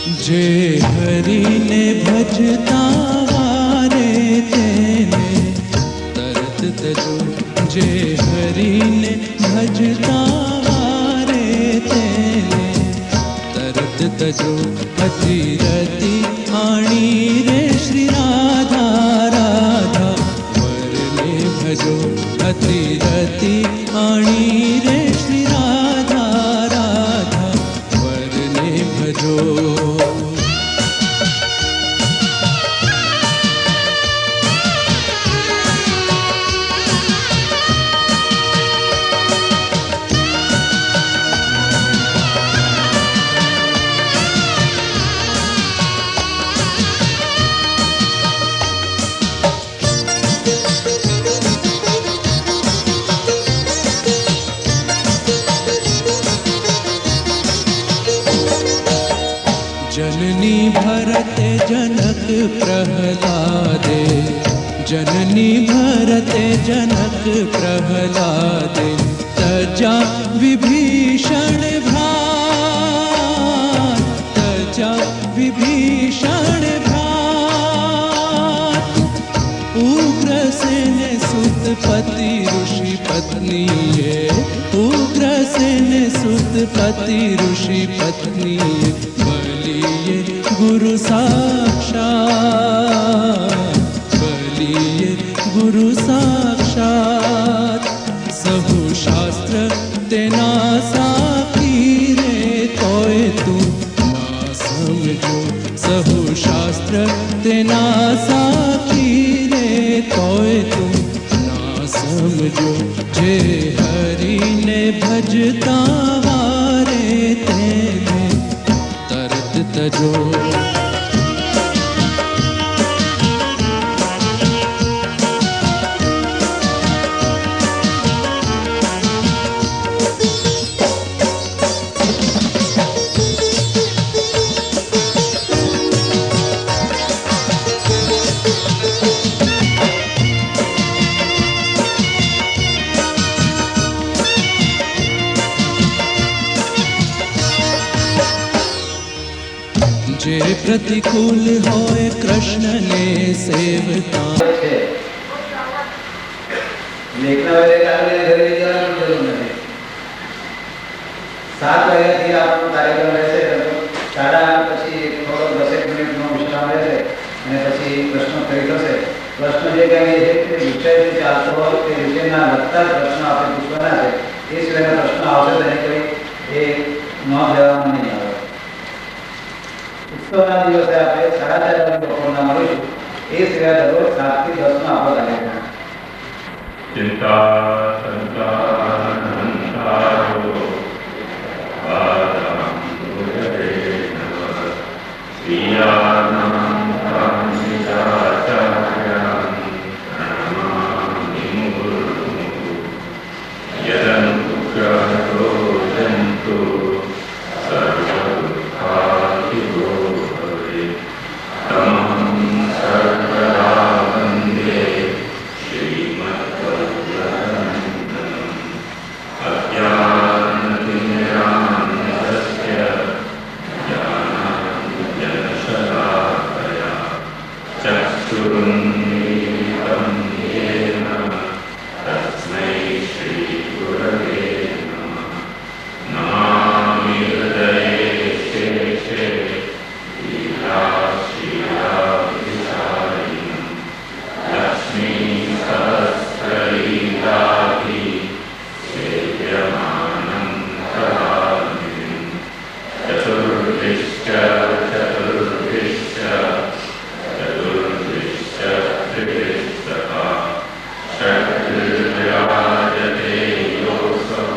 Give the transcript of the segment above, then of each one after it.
जे हरि ने भजता वारे तेने तरत तजो। जे हरि ने भजता वारे तेने तरत तजो। अति रति आणी रे श्री राधा राधा वरने भजो। अति रति आणी रे श्री राधा राधा वरने भजो। जननी भरत जनक प्रहलादे। जननी भरत जनक प्रहलादे तजा विभीषण भ्रात। तजा विभीषण भ्रात। उग्रसेन सुत पति ऋषि पत्नी ये। उग्रसेन सुत पति ऋषि पत्नी बलिए गुरु साक्षात। बलिए गुरु साक्षात। सहु शास्त्र तेना साखी रे तोय तू ना समझो। सहु शास्त्र तेना साखी रे तोय तू ना समझो। जे हरि ने भजता वारे तेने तरत तजो। जे प्रतिकूल होए कृष्ण ने सेवता। लेखना वाले कारणને ઘરે જવાનું જરૂર નથી. 7 વાગ્યાથી આપણો કાર્યક્રમ રહેશે. 8:30 પછી થોડો 10 મિનિટનો વિશ્રામ રહેશે અને પછી પ્રશ્નોત્તરી થશે. પ્રશ્ન જે કાંઈ છે તે વિષયથી ચાલતો હોય તે વિષયના લગતા પ્રશ્નો આપણે પૂછવાના છે. એ સિવાયના પ્રશ્નો આવશે નહીં કોઈ એ નોંધ લેવામાં નહીં આવે. उत्सवना दिवसे આપણે 4:30 વાગે બપોરના મળીશું. એ સિવાય દરરોજ 7 થી 10 નો આપણો કાર્યક્રમ. चिंता संतानंतारो पादं गुरवे नमः। श्रीयानां कामिताचार्यां प्रणमामि मुहुर्मुहुः। यदनुग्रहो जन्तु सर्वदुःखादिगो भवेत्। तमहं सर्वदा वन्दे श्रीमद्वल्लभनन्दनम्। अज्ञानतिमिरान्धस्य ज्ञानाञ्जनशलाकया चक्षुरुन्मीलितं येन तस्मै श्रीगुरवे नमः। नमामि हृदये शेषे लीलाश्रीराभिसारिणं। लक्ष्मीसहस्रलीलाभि सेव्यमानं कलानिधिं। चतुर्भिश्च चतुर्भिश्च चतुर्भिश्च त्रिभिस्तथा षड्विराजते योऽसौ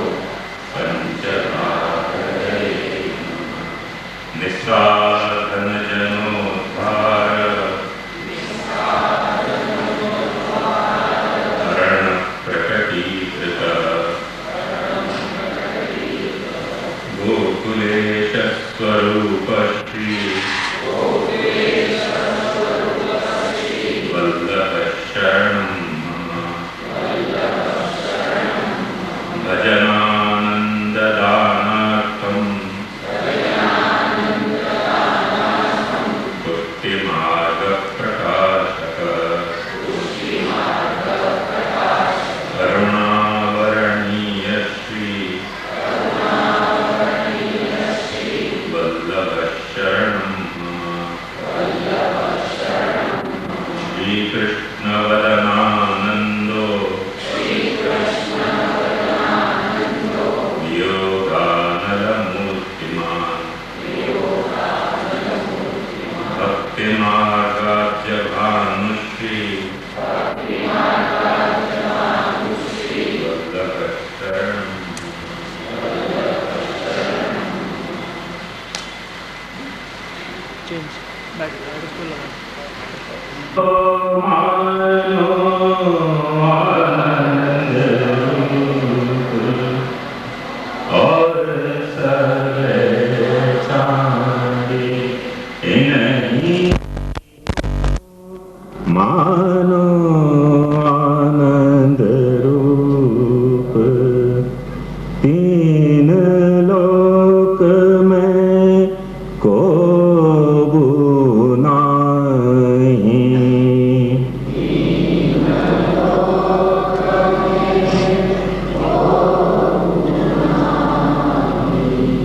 पञ्चतारये नमः। निस्साधनजनोद्धार हरणप्रकटीकृत गोकुलेशस्वरूप श्री वल्लभ शरणं मम। भजनानन्ददानार्थं भक्तिमार्गाद्य भानुश्री मानो आनंद रूप तीन लोक में को बुनाही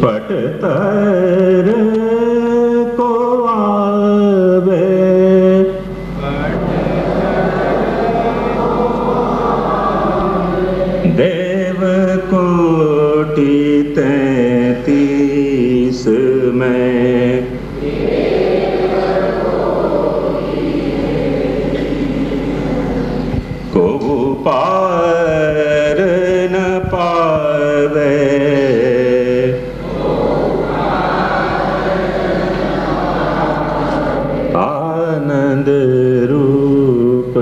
पटतर को आवे देव कोटि 33 में को पार न पावे आनंद रूप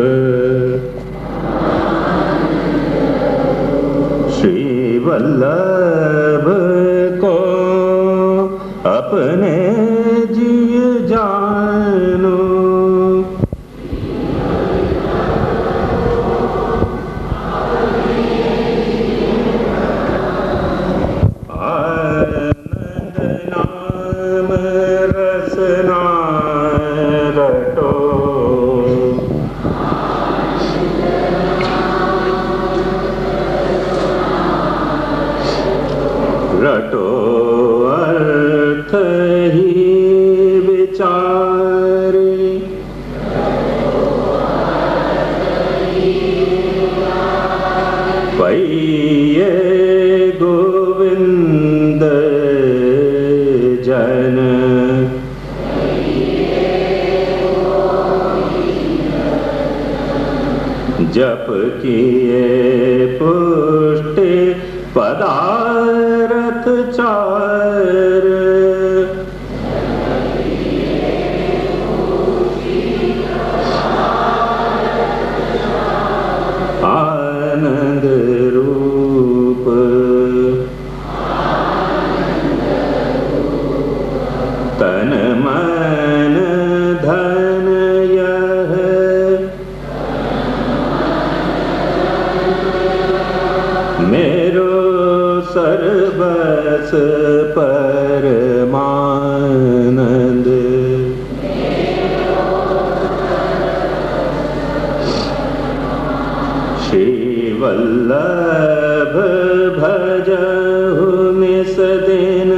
श्री वल्लभ को अपने जिय जानो आनंद नाम रसना रटो रटो अर्थ ही विचारे पइये गोविंद जन जप किए पुष्टि पदारथ चार आनंद रूप तन मन धन यह मेरो सर्वस परमानंद श्री वल्लभ भजहु निस दिन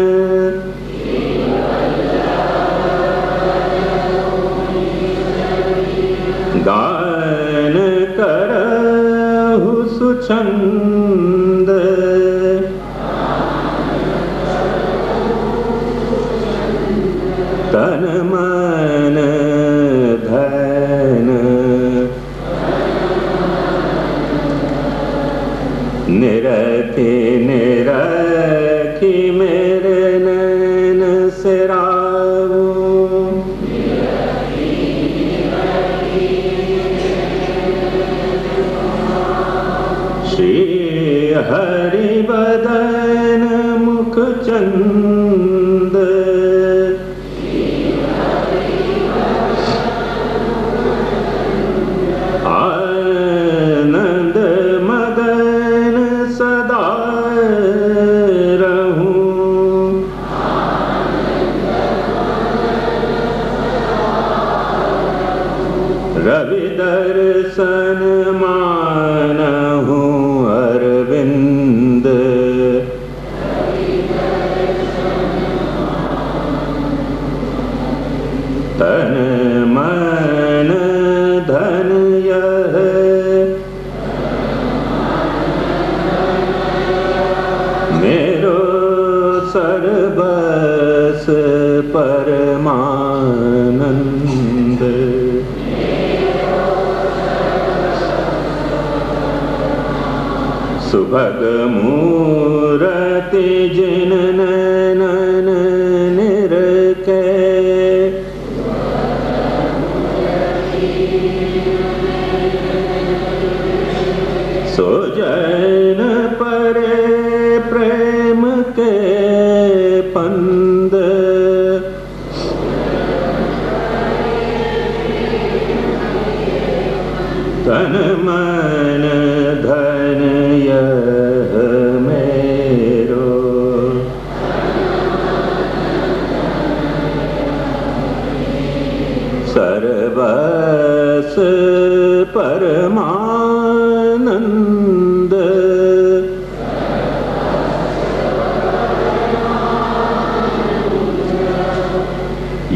गान करहु सुछंद तन मन धन निरखी निरखी मेरे नैन सिराओ श्री हरि बदन मुख चंद आनंद मगन सदा रहूं रवि दर्शन मानहु अरविंद तन मन धन यह मेरो सर्वस परमानंद सुभग मूरति जिन नयन निरखे, सो जैन परे प्रेम के पंद, तन मन धन यह मेरो, सर्वस परमानंद,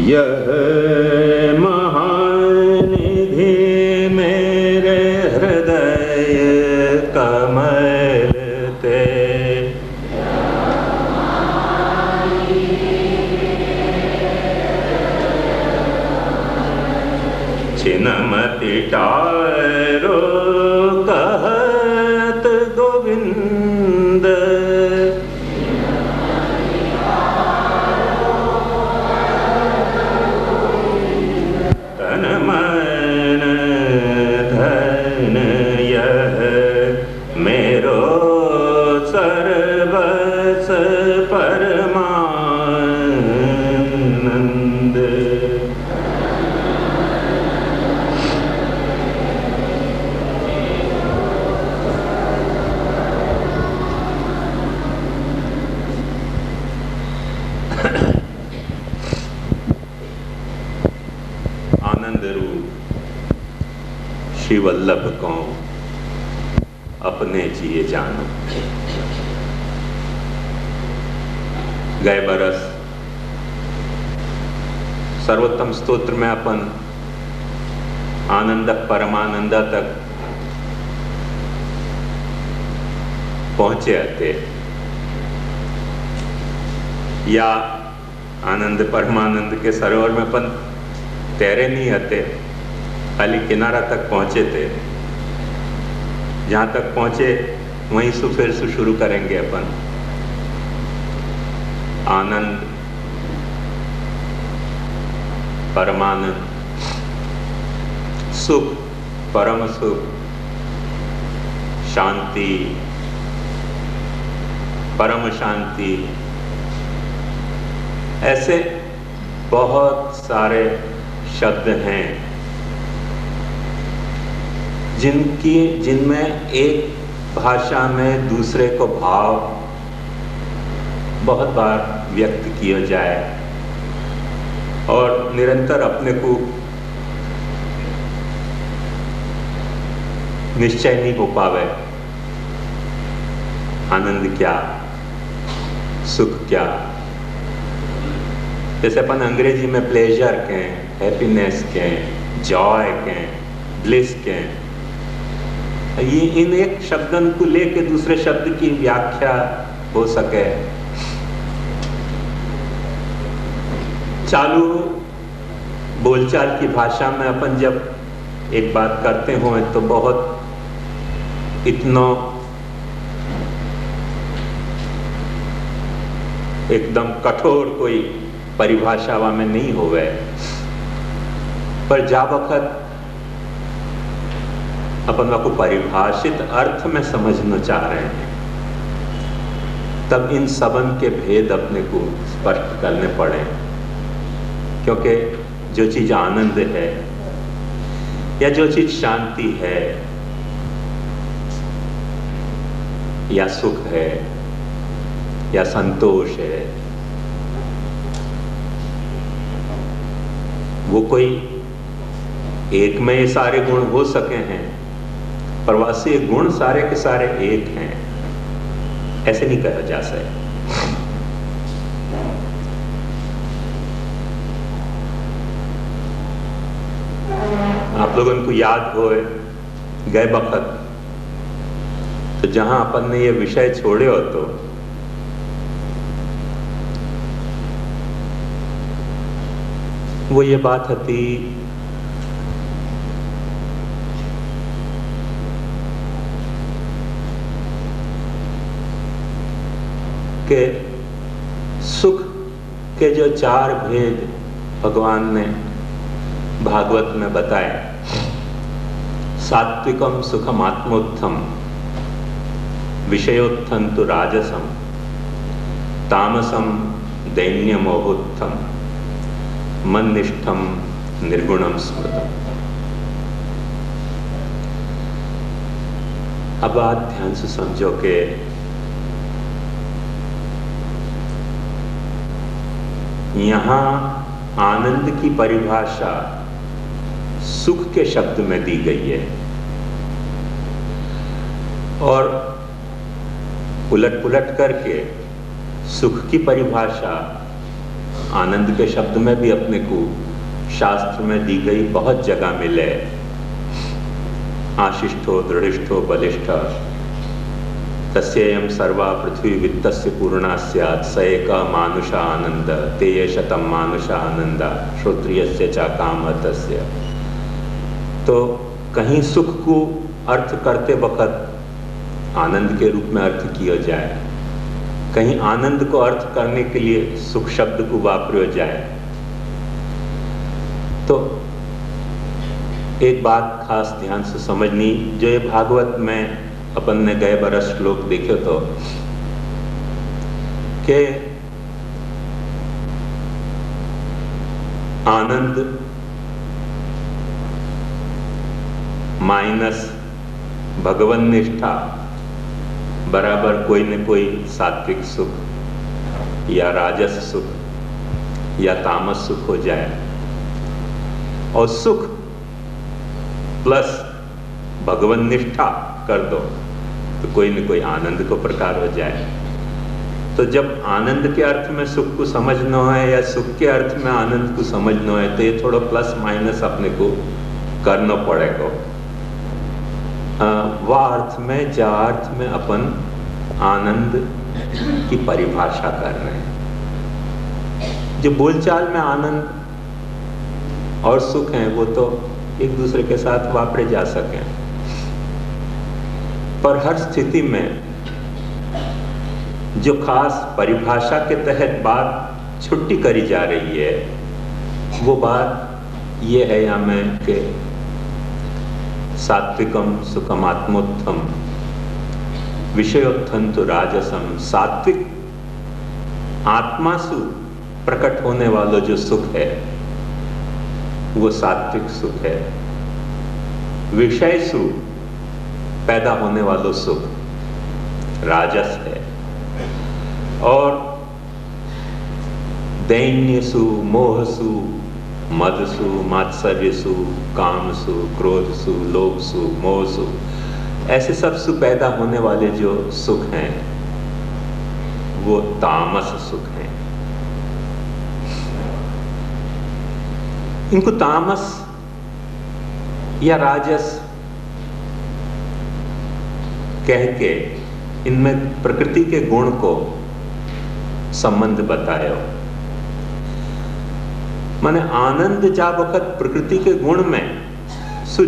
यह महानिधि मेरे हृदय कमल ते, छिनमति टारो कहत गोविंद, तन मन धन यह मेरो, सर्वस परमानंद। आनंद रूप श्री वल्लभ को अपने जिए जानो। गए बरस सर्वोत्तम स्तोत्र में अपन आनंद परमानंद तक पहुंचे थे, या आनंद परमानंद के सरोवर में अपन तैरे नहीं आते, खाली किनारा तक पहुंचे थे। जहां तक पहुंचे वहीं से फिर से शुरू करेंगे अपन। आनंद परमानंद, सुख परम सुख, शांति परम शांति, ऐसे बहुत सारे शब्द हैं जिनमें एक भाषा में दूसरे को भाव बहुत बार व्यक्त किया जाए और निरंतर अपने को निश्चय नहीं हो पावे। आनंद क्या, सुख क्या। जैसे अपन अंग्रेजी में प्लेजर कहें, हैप्पीनेस कहें, जॉय कहें, ब्लिस कहें, ये इन एक शब्दन को लेके दूसरे शब्द की व्याख्या हो सके। चालू बोलचाल की भाषा में अपन जब एक बात करते हो तो बहुत इतना एकदम कठोर कोई परिभाषा में नहीं होवे, पर जा वक्त अपन को परिभाषित अर्थ में समझना चाह रहे हैं, तब इन सबन के भेद अपने को स्पष्ट करने पड़े। क्योंकि जो चीज आनंद है या जो चीज शांति है या सुख है या संतोष है, वो कोई एक में ये सारे गुण हो सके हैं, पर वैसे गुण सारे के सारे एक हैं, ऐसे नहीं कहा जा सकता। आप लोगों को याद हो गए वक्त तो जहां अपन ने ये विषय छोड़े हो, तो वो ये बात थी कि सुख के जो 4 भेद भगवान ने भागवत में बताए, सात्विकम सुखम आत्मोत्थम, विषयोत्थम तो राजसम, तामसम दैन्यमोहोत्थम, मन्निष्ठम निर्गुणम स्मृतम। अब बात ध्यान से समझो कि यहां आनंद की परिभाषा सुख के शब्द में दी गई है और उलट पुलट करके सुख की परिभाषा आनंद के शब्द में भी अपने को शास्त्र में दी गई बहुत जगह मिले। आशिष्ठो दृढ़िष्ठो बलिष्ठ तस्येयं सर्वा पृथ्वी वित्तस्य पूर्णा स्यात् स एक मानुष आनंद तेय शतम मानुष आनंद श्रोत्रियस्य च कामतस्य। तो कहीं सुख को अर्थ करते वक्त आनंद के रूप में अर्थ किया जाए, कहीं आनंद को अर्थ करने के लिए सुख शब्द को वापरा जाए। तो एक बात खास ध्यान से समझनी, जो ये भागवत में अपन ने गए बरस श्लोक देखे तो कि आनंद माइनस भगवन निष्ठा बराबर कोई न कोई सात्विक सुख या राजस सुख या तामस सुख हो जाए, और सुख प्लस भगवन निष्ठा कर दो तो कोई न कोई आनंद को प्रकार हो जाए। तो जब आनंद के अर्थ में सुख को समझना है या सुख के अर्थ में आनंद को समझना है तो ये थोड़ा प्लस माइनस अपने को करना पड़ेगा। वह अर्थ में जा अर्थ में अपन आनंद की परिभाषा कर रहे हैं। जो बोलचाल में आनंद और सुख हैं वो तो एक दूसरे के साथ वापरे जा सकें, पर हर स्थिति में जो खास परिभाषा के तहत बात छुट्टी करी जा रही है वो बात ये है यहाँ में कि सात्विकम सुखम आत्मोत्थम विषयोत्थम तो राजसम। सात्विक आत्मा सु प्रकट होने वाला जो सुख है वो सात्विक सुख है। विषय सु पैदा होने वाला सुख राजस है, और दैन्यसु मोहसु मदसु मात्सर्यसु कामसु क्रोधसु लोभसु मोहसु ऐसे सब सु पैदा होने वाले जो सुख हैं वो तामस सुख हैं। इनको तामस या राजस कह के इनमें प्रकृति के गुण को संबंध बताया। माने आनंद जा वक्त प्रकृति के गुण में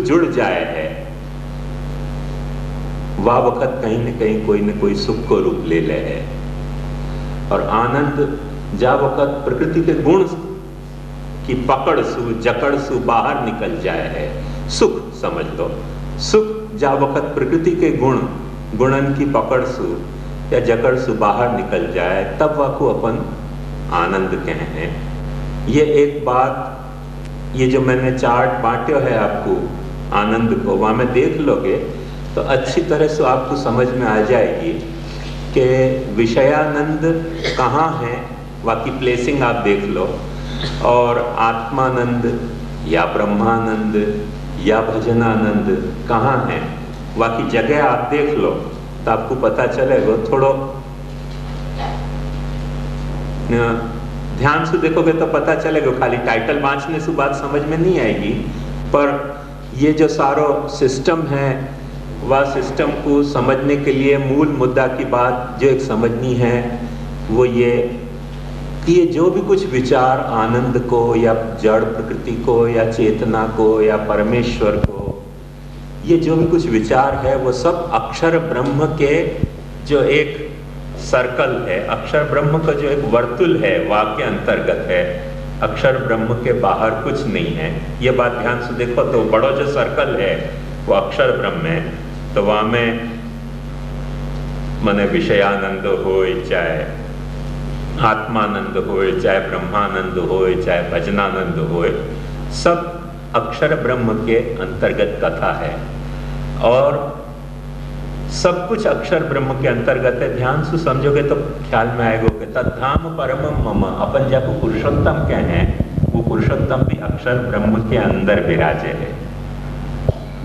जुड़ जाए है, वह वक्त कहीं न कहीं कोई न कोई सुख को रूप ले ले है। और आनंद जा वक्त प्रकृति के गुण की पकड़ सु जकड़ सु बाहर निकल जाए है, सुख समझ लो। सुख जा वक्त प्रकृति के गुणन की पकड़ सु या जकड़ सु बाहर निकल जाए तब वह को अपन आनंद कहें। ये एक बात, ये जो मैंने चार्ट बांटे है आपको आनंद को, वहाँ में देख लोगे तो अच्छी तरह से आपको समझ में आ जाएगी कि विषयानंद कहाँ है, वहाँ की प्लेसिंग आप देख लो, और आत्मानंद या ब्रह्मानंद या भजनानंद कहाँ है, वहाँ की जगह आप देख लो तो आपको पता चलेगा। थोड़ा ध्यान से देखोगे तो पता चलेगा, खाली टाइटल बांचने से बात समझ में नहीं आएगी। पर ये जो सारो सिस्टम है वह सिस्टम को समझने के लिए मूल मुद्दा की बात जो एक समझनी है वो ये कि ये जो भी कुछ विचार आनंद को या जड़ प्रकृति को या चेतना को या परमेश्वर को, ये जो भी कुछ विचार है वो सब अक्षर ब्रह्म के जो एक सर्कल है, अक्षर ब्रह्म का जो एक वर्तुल है वाक्य अंतर्गत है, अक्षर ब्रह्म के बाहर कुछ नहीं है। ये बात ध्यान से देखो तो बड़ो जो सर्कल है वो अक्षर ब्रह्म है। तो वहाँ में मने विषयानंद हो, चाहे आत्मानंद हो, चाहे ब्रह्मानंद हो, चाहे भजनानंद हो, सब अक्षर ब्रह्म के अंतर्गत कथा है और सब कुछ अक्षर ब्रह्म के अंतर्गत है। ध्यान से समझोगे तो ख्याल में आएगा कि तद्धाम परमम मम, अपन जब पुरुषोत्तम कहे वो पुरुषोत्तम भी अक्षर ब्रह्म के अंदर विराजे है।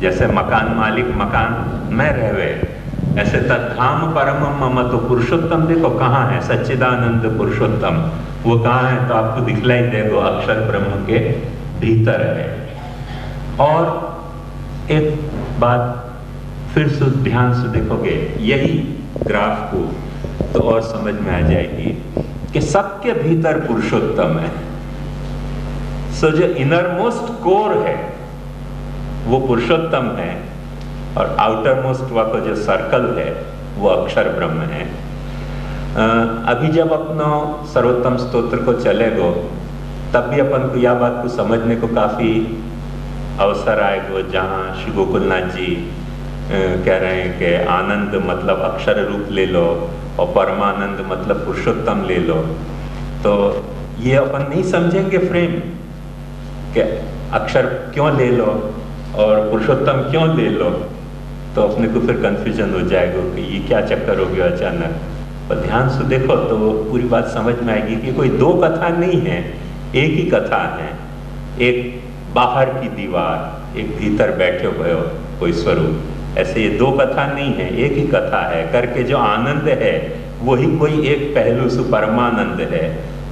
जैसे मकान मालिक मकान में रहवे, ऐसे तद्धाम परमम मम, तो पुरुषोत्तम देखो कहाँ है, सच्चिदानंद पुरुषोत्तम वो कहाँ है, तो आपको दिखलाई देगा अक्षर ब्रह्म के भीतर है। और एक बात फिर से ध्यान से देखोगे यही ग्राफ को तो और समझ में आ जाएगी कि सबके भीतर पुरुषोत्तम है। सो जो इनर मोस्ट कोर है वो पुरुषोत्तम है और आउटर मोस्ट वाला जो सर्कल है वो अक्षर ब्रह्म है। अभी जब अपना सर्वोत्तम स्तोत्र को चलेगो तब भी अपन को यह बात को समझने को काफी अवसर आएगा, जहाँ श्री गोकुलनाथ जी कह रहे हैं कि आनंद मतलब अक्षर रूप ले लो और परमानंद मतलब पुरुषोत्तम ले लो। तो ये अपन नहीं समझेंगे फ्रेम कि अक्षर क्यों ले लो और पुरुषोत्तम क्यों ले लो, तो अपने को फिर कंफ्यूजन हो जाएगा कि ये क्या चक्कर हो गया अचानक। पर ध्यान से देखो तो पूरी बात समझ में आएगी कि कोई दो कथा नहीं है, एक ही कथा है। एक बाहर की दीवार, एक भीतर बैठे हुए कोई स्वरूप, ऐसे ये दो कथा नहीं है, एक ही कथा है करके जो आनंद है वही कोई एक पहलू से परमानंद है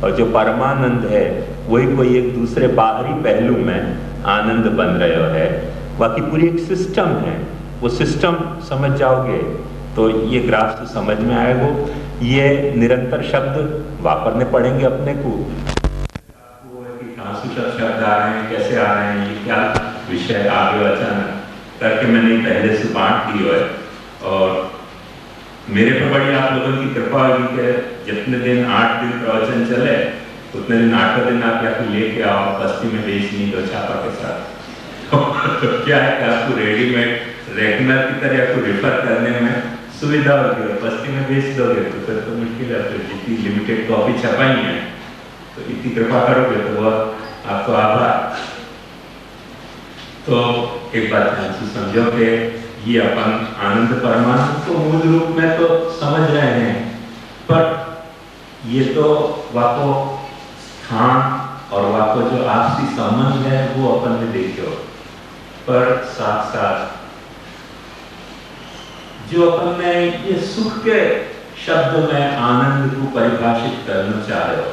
और जो परमानंद है वही कोई एक दूसरे बाहरी पहलू में आनंद बन रहे है। बाकी पूरी एक सिस्टम है, वो सिस्टम समझ जाओगे तो ये ग्राफ से समझ में आएगा। ये निरंतर शब्द वापरने पड़ेंगे अपने को, शब्द आ रहे हैं, कैसे आ रहे हैं, ये क्या विषय आगे अचानक करके मैंने पहले से बांट दी है। और मेरे पर बड़ी आप लोगों की कृपा होगी कि जितने दिन 8 दिन प्रवचन चले उतने दिन 8वें दिन आप या तो लेके आओ, बस्ती में बेचनी दो छापा के साथ। तो क्या है कि आपको रेडीमेड रेगनर की तरह आपको रेफर करने में सुविधा होगी और बस्ती में बेच दोगे तो फिर तो मुश्किल है। तो जितनी लिमिटेड कॉपी छपाई है तो इतनी कृपा करोगे तो वह आपको आभार। तो एक बात ध्यान से समझो कि ये अपन आनंद परमानंद को मूल रूप में तो समझ रहे हैं, पर ये तो वाको स्थान और वाको जो आपसी संबंध है वो अपन ने देखो, पर साथ साथ जो अपन ने ये सुख के शब्द में आनंद को परिभाषित करना चाह रहे हो,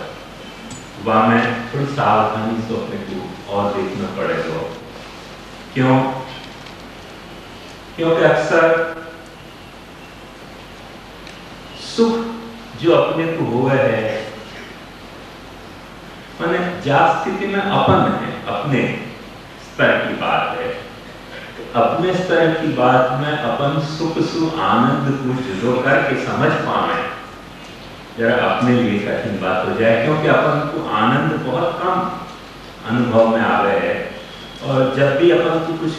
वह में थोड़ी सावधानी से अपने को और देखना पड़ेगा। क्यों? क्योंकि अक्सर सुख जो अपने को हुआ है, माने जा स्थिति में अपन है, अपने स्तर की बात है, अपने स्तर की बात में अपन सुख सुख आनंद को जुदो करके समझ पाए जरा अपने लिए कठिन बात हो जाए, क्योंकि अपन को आनंद बहुत कम अनुभव में आ रहे हैं। और जब भी अपन को कुछ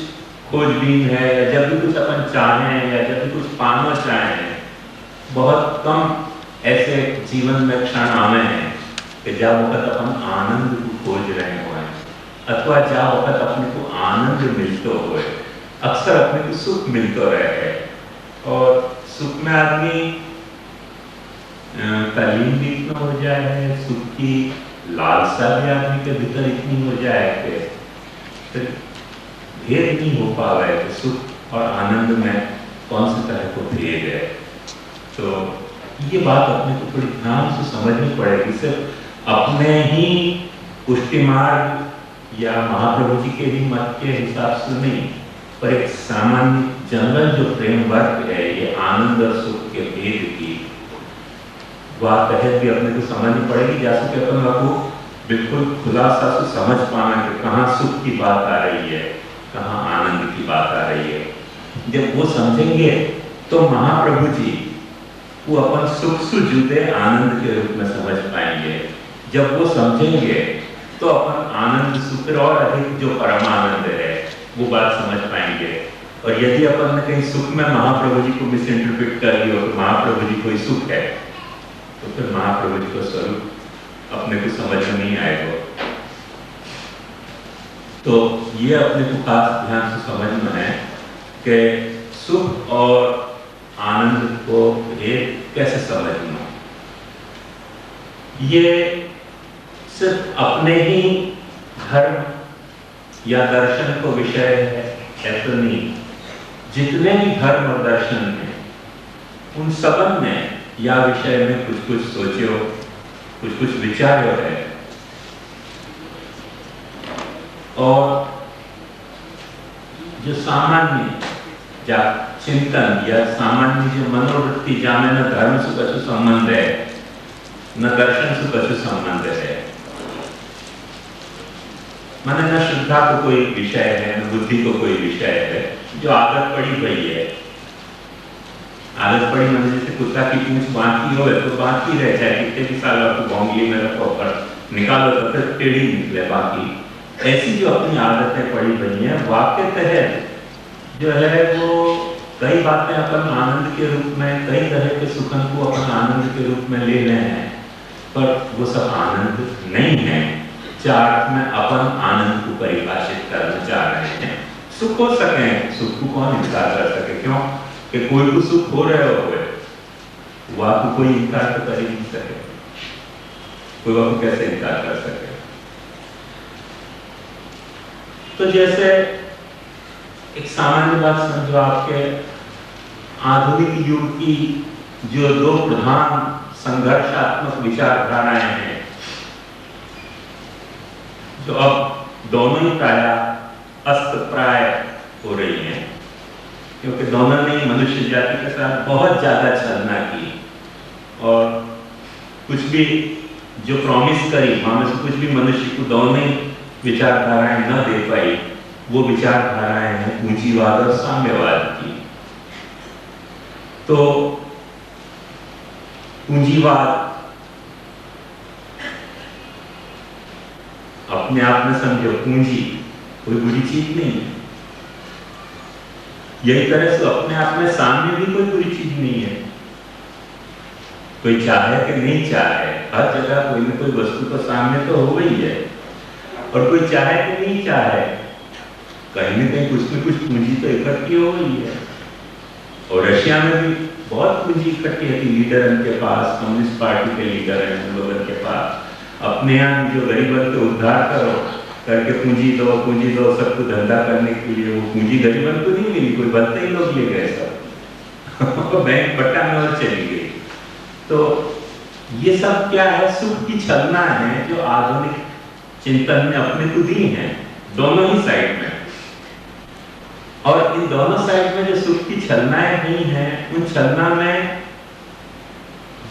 खोजबीन है या जब भी कुछ अपन चाहें या जब भी कुछ पाना चाहें, बहुत कम ऐसे जीवन में क्षण आवे हैं कि जब वक्त अपन आनंद को खोज रहे हो अथवा जब वक्त अपने को आनंद मिलते हुए, अक्सर अपने को सुख मिलते रहे। और सुख में आदमी तल्लीन भी इतना हो जाए, सुख की लालसा भी आदमी के भीतर इतनी हो जाए कि फिर भेद नहीं हो पा रहा है कि सुख और आनंद में कौन सी तरह को भेद है। तो ये बात अपने को थोड़ी ध्यान से समझनी पड़ेगी। सिर्फ अपने ही पुष्टि मार्ग या महाप्रभु जी के ही मत के हिसाब से नहीं, पर एक सामान्य जनरल जो फ्रेमवर्क है ये आनंद और सुख के भेद की, वह तहत भी अपने को समझनी पड़ेगी, जैसे कि अपन को बिल्कुल खुलासा से समझ पाना कि कहाँ सुख की बात आ रही है, कहाँ आनंद की बात आ रही है। जब वो समझेंगे तो महाप्रभु जी वो अपन सुख सुजुदे आनंद के रूप में समझ पाएंगे। जब वो समझेंगे तो अपन आनंद सुख और अधिक जो परमानंद है वो बात समझ पाएंगे। और यदि अपन ने कहीं सुख में महाप्रभु जी को मिस इंटरप्रेट कर लिया तो महाप्रभु जी कोई सुख है, तो फिर महाप्रभु जी का स्वरूप अपने को समझ में नहीं आएगा। तो ये अपने को खास ध्यान से समझना है कि सुख और आनंद को एक कैसे समझना। ये सिर्फ अपने ही धर्म या दर्शन को विषय है ऐसा नहीं। जितने भी धर्म और दर्शन हैं उन सबन में या विषय में कुछ कुछ सोचो, कुछ कुछ विचारो है। और जो सामान्य या चिंतन या सामान्य जो मनोवृत्ति जाने न धर्म से कछु संबंध है न दर्शन से कछु संबंध है, माने न श्रद्धा को कोई विषय है न बुद्धि को कोई विषय है, जो आदत पड़ी हुई है। आदत पड़ी मतलब जैसे कुत्ता की पूंछ बांकी हो तो बांकी रह जाए, कितने भी साल आपको भोंगली में रखो पर निकालो तो फिर टेढ़ी निकले बाकी। ऐसी जो अपनी आदतें पड़ी हुई हैं वाक्य तहत जो है वो कई बातें अपन आनंद के रूप में, कई तरह के सुखन को अपन आनंद के रूप में ले रहे हैं, पर वो सब आनंद नहीं है। चार में अपन आनंद को परिभाषित करना चाह रहे हैं। सुख हो सके, सुख को कौन इनकार कर सके? क्यों कि कोई को सुख हो रहे हो वो आपको कोई इनकार तो कर ही नहीं सके। कोई आपको कैसे इनकार कर सके? तो जैसे एक सामान्य बात समझो, आपके आधुनिक युग की जो दो प्रधान संघर्षात्मक विचारधाराएं हैं, जो अब दोनों ही प्राय अस्त प्राय हो रही हैं, क्योंकि दोनों ने मनुष्य जाति के साथ बहुत ज्यादा छलना की और कुछ भी जो प्रॉमिस करी वहां से कुछ भी मनुष्य को दोनों ही विचारधाराएं न दे पाई। वो विचारधाराएं हैं पूंजीवाद और साम्यवाद की। तो पूंजीवाद अपने आप में समझो, पूंजी कोई बुरी चीज नहीं है। यही तरह से अपने आप में साम्य भी कोई बुरी चीज नहीं है। कोई चाहे कि नहीं चाहे, हर जगह कोई न कोई वस्तु का साम्य तो हो ही है। और कोई चाहे कि नहीं चाहे, कहीं न कहीं कुछ न कुछ पूंजी तो इकट्ठी हो गई है। और रशिया में भी बहुत पूंजी इकट्ठी है कि लीडर उनके पास, कम्युनिस्ट पार्टी के लीडर हैं उन लोगों के पास। अपने यहाँ जो गरीबों के उद्धार करो करके पूंजी दो सबको धंधा करने के लिए, वो पूंजी गरीबों को नहीं मिली, कोई बनते ही लोग ले गए सब बैंक पट्टा में और चली गई। तो ये सब क्या है? सुख की छलना है जो आधुनिक चिंतन में अपने को दी है, दोनों ही साइड में। और इन दोनों साइड में जो सुख की छलनाएं हुई हैं, उन छलना में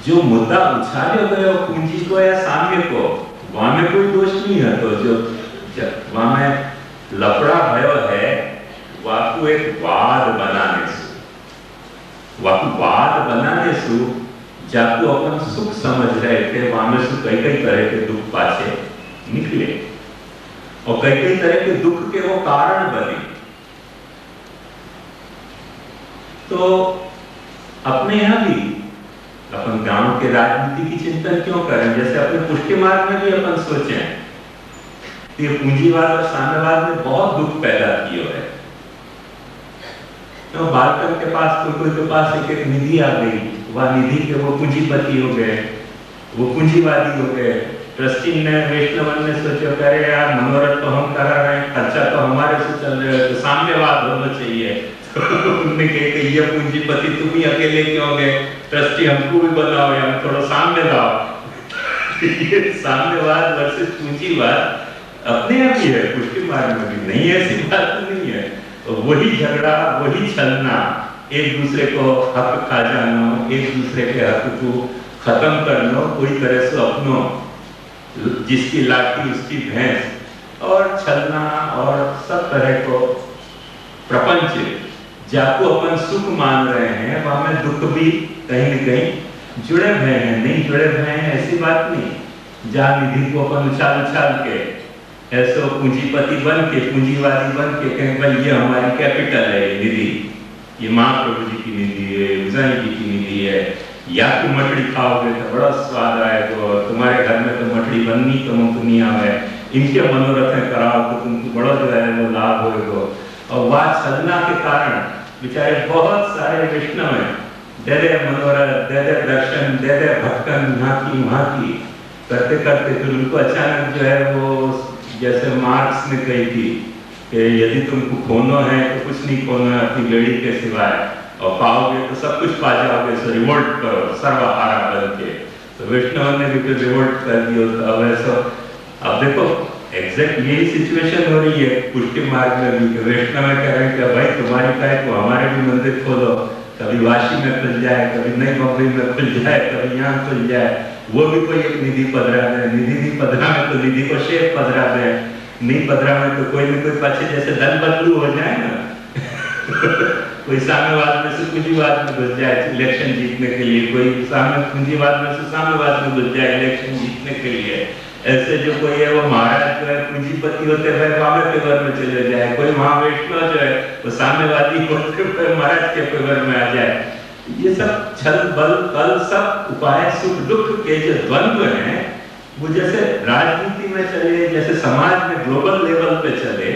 जो मुद्दा उछाले गए हो पूंजी को या साम्य को, वहां में कोई दोष नहीं है। तो जो वहां में लफड़ा भयो है वाकु एक वाद बनाने से जाको अपन सुख समझ रहे थे, वहां में से कई कई तरह के दुख पाछे निकले और कई कई तरह के दुख के वो कारण बने। तो अपने यहाँ भी अपन गांव के राजनीति की चिंतन क्यों करें? जैसे अपने पुष्टि मार्ग में भी अपन सोचें कि पूंजीवाद और साम्यवाद ने बहुत दुख पैदा किया है। तो बालकन के पास कोई के पास एक निधि आ गई, वह निधि के वो पूंजीपति हो गए, वो पूंजीवादी हो गए। ट्रस्टी ने, वैष्णवन ने सोचा करे यार मनोरथ तो हम करा रहे हैं, खर्चा तो हमारे से चल रहा है, तो साम्यवाद होना चाहिए। उन्होंने कहा कि ये पूंजीपति तुम ही अकेले क्यों गए, ट्रस्टी हमको भी बनाओ या थोड़ा साम्य लाओ। ये साम्यवाद वर्सेस पूंजीवाद अपने आप ही है, पुष्टि मार्ग में भी नहीं है, ऐसी बात नहीं है। तो वही झगड़ा, वही छलना, एक दूसरे को हक खा जाना, एक दूसरे के हक को खत्म करना, कोई तरह से अपनो जिसकी लाठी उसकी भैंस, और छलना और सब तरह को प्रपंच जाको अपन सुख मान रहे हैं, वहां में दुख भी कहीं न कहीं जुड़े हुए हैं। नहीं जुड़े हुए हैं ऐसी बात नहीं। जहाँ निधि को अपन उछाल उछाल के ऐसे पूंजीपति बन के, पूंजीवादी बन के कहें भाई ये हमारी कैपिटल है, ये निधि, ये महाप्रभु जी की निधि है, उजानी जी की निधि है, या कि मठड़ी खाओगे तो बड़ा स्वाद आएगा, तुम्हारे घर में तो मठड़ी बननी तो मुमकिन है, इनके मनोरथ कराओ तो तुमको बड़ा जो है वो लाभ होगा। और वह साधना के कारण बेचारे बहुत सारे वैष्णव हैं, दे दे मनोरथ, दे दे दर्शन, दे दे भटकन, यहाँ की वहाँ की करते करते फिर उनको अचानक जो है वो जैसे मार्क्स ने कही थी कि यदि तुमको खोना है तो कुछ नहीं खोना है अपनी बेड़ी के सिवाय, और पाओगे तो सब कुछ पा जाओगे, सो रिवोल्ट करो सर्वहारा बन के। तो वैष्णव ने भी फिर रिवोल्ट कर दिया। तो अब ऐसा अब देखो एग्जैक्ट यही सिचुएशन हो रही है पुष्टि मार्ग में भी। वैष्णव कह रहे हैं कि भाई तुम्हारी काय को हमारे भी मंदिर खोलो, कभी वाशी में खुल जाए, कभी नई बम्बई में खुल जाए, कभी यहाँ खुल जाए। वो भी कोई एक निधि पधरा दे, निधि नहीं पधरा में तो निधि को शेख पधरा दे, नहीं पधरा में तो कोई न कोई पाछे जैसे दल बदलू हो जाए ना कोई साम्यवाद में से पूंजीवाद में घुस जाए इलेक्शन जीतने के लिए, कोई साम्य पूंजीवाद में से साम्यवाद में घुस जाए इलेक्शन जीतने के लिए। ऐसे जो कोई है वो महाराज जो है पूंजीपति होते हुए वामे फेवर में चले जाए, कोई महावैष्णव जो है वो साम्यवादी होते हुए महाराज के फेवर में आ जाए। ये सब छल बल कल सब उपाय सुख दुख के जो द्वंद्व हैं वो जैसे राजनीति में चले, जैसे समाज में ग्लोबल लेवल पे चले,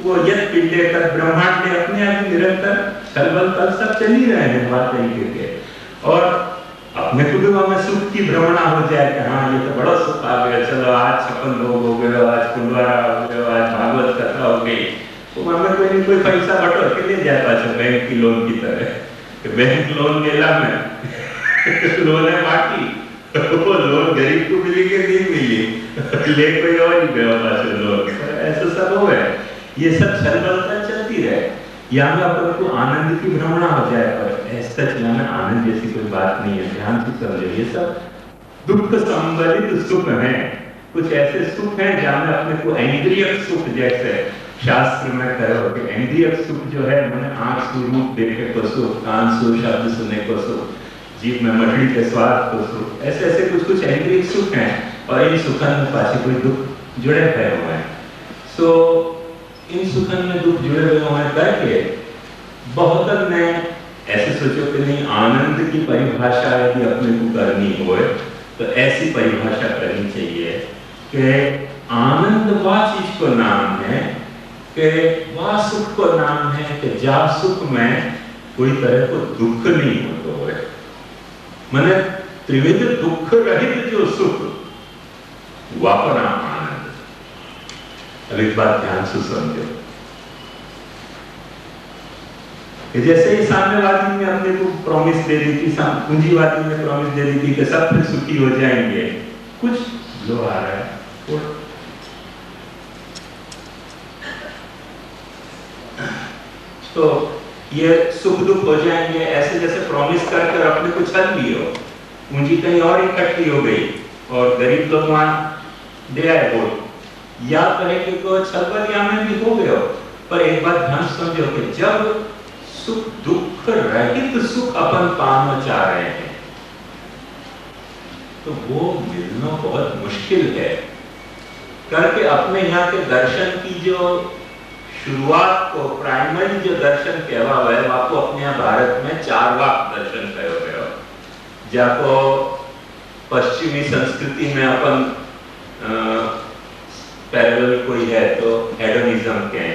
वो यद पिंडे तक ब्रह्मांड में अपने आप निरंतर छल बल कल सब चल ही रहे हैं बात तरीके के। और अपने को भी वहां सुख की भ्रमणा हो जाए कि हाँ ये तो बड़ा सुख आ गया, चलो आज 56 लोग हो गए, आज कुंडवारा हो गया, आज भागवत कथा हो गई, तो वहां कोई नहीं कोई पैसा बटोर के ले जाता है बैंक की लोन की तरह। बैंक लोन मेला में लोन है बाकी वो लोन गरीब को मिली कि नहीं मिली ले कोई और ही गया पास लोन, ऐसा सब हो है। ये सब छलबलता चलती रहे, यहाँ में अपन को आनंद की भ्रमणा हो जाए, पर ऐसा चलाना आनंद जैसी कोई बात नहीं है। ध्यान से समझो, ये सब दुख संबलित सुख है। कुछ ऐसे सुख हैं जहाँ में अपने को इंद्रियक सुख, जैसे शास्त्र में कहो कि इंद्रियक सुख जो है मैंने आंख से रूप देखे को सुख, कान से शब्द सुनने को सुख, जीभ में मछली के स्वाद को सुख, ऐसे ऐसे कुछ कुछ इंद्रियक सुख हैं। और इन सुखन में पास कोई दुख जुड़े हुए हैं। सो इन सुखन में दुख जुड़े हुए होने करके बहुत ने ऐसे सोचो कि नहीं आनंद की परिभाषा यदि अपने को करनी हो तो ऐसी परिभाषा करनी चाहिए कि आनंद वह चीज को नाम है कि वह सुख को नाम है कि जहाँ सुख में कोई तरह को दुख नहीं होता है, माने त्रिविध दुख रहित जो सुख वह को नाम आनंद। अब एक बात ध्यान से समझो, जैसे ही साम्यवादी ने अपने को प्रॉमिस दे दी थी, पूंजीवादी ने प्रॉमिस दे दी थी कि सब फिर सुखी हो जाएंगे, कुछ लो आ रहा है तो ये सुख दुख हो जाएंगे ऐसे जैसे प्रॉमिस करके अपने को छल लियो, पूंजी कहीं और इकट्ठी हो गई और गरीब लोग वहां दे आए वोट, या कहेंगे को छलबलिया में भी हो गया। पर एक बात ध्यान समझो कि जब सुख दुख रहित सुख अपन पाना चाह रहे हैं तो वो मिलना बहुत मुश्किल है। करके अपने यहाँ के दर्शन की जो शुरुआत को प्राइमरी जो दर्शन कहवा हुआ है आपको अपने यहाँ भारत में चारवाक दर्शन कहो गया, जाको पश्चिमी संस्कृति में अपन पैरेलल कोई है तो हेडोनिज्म के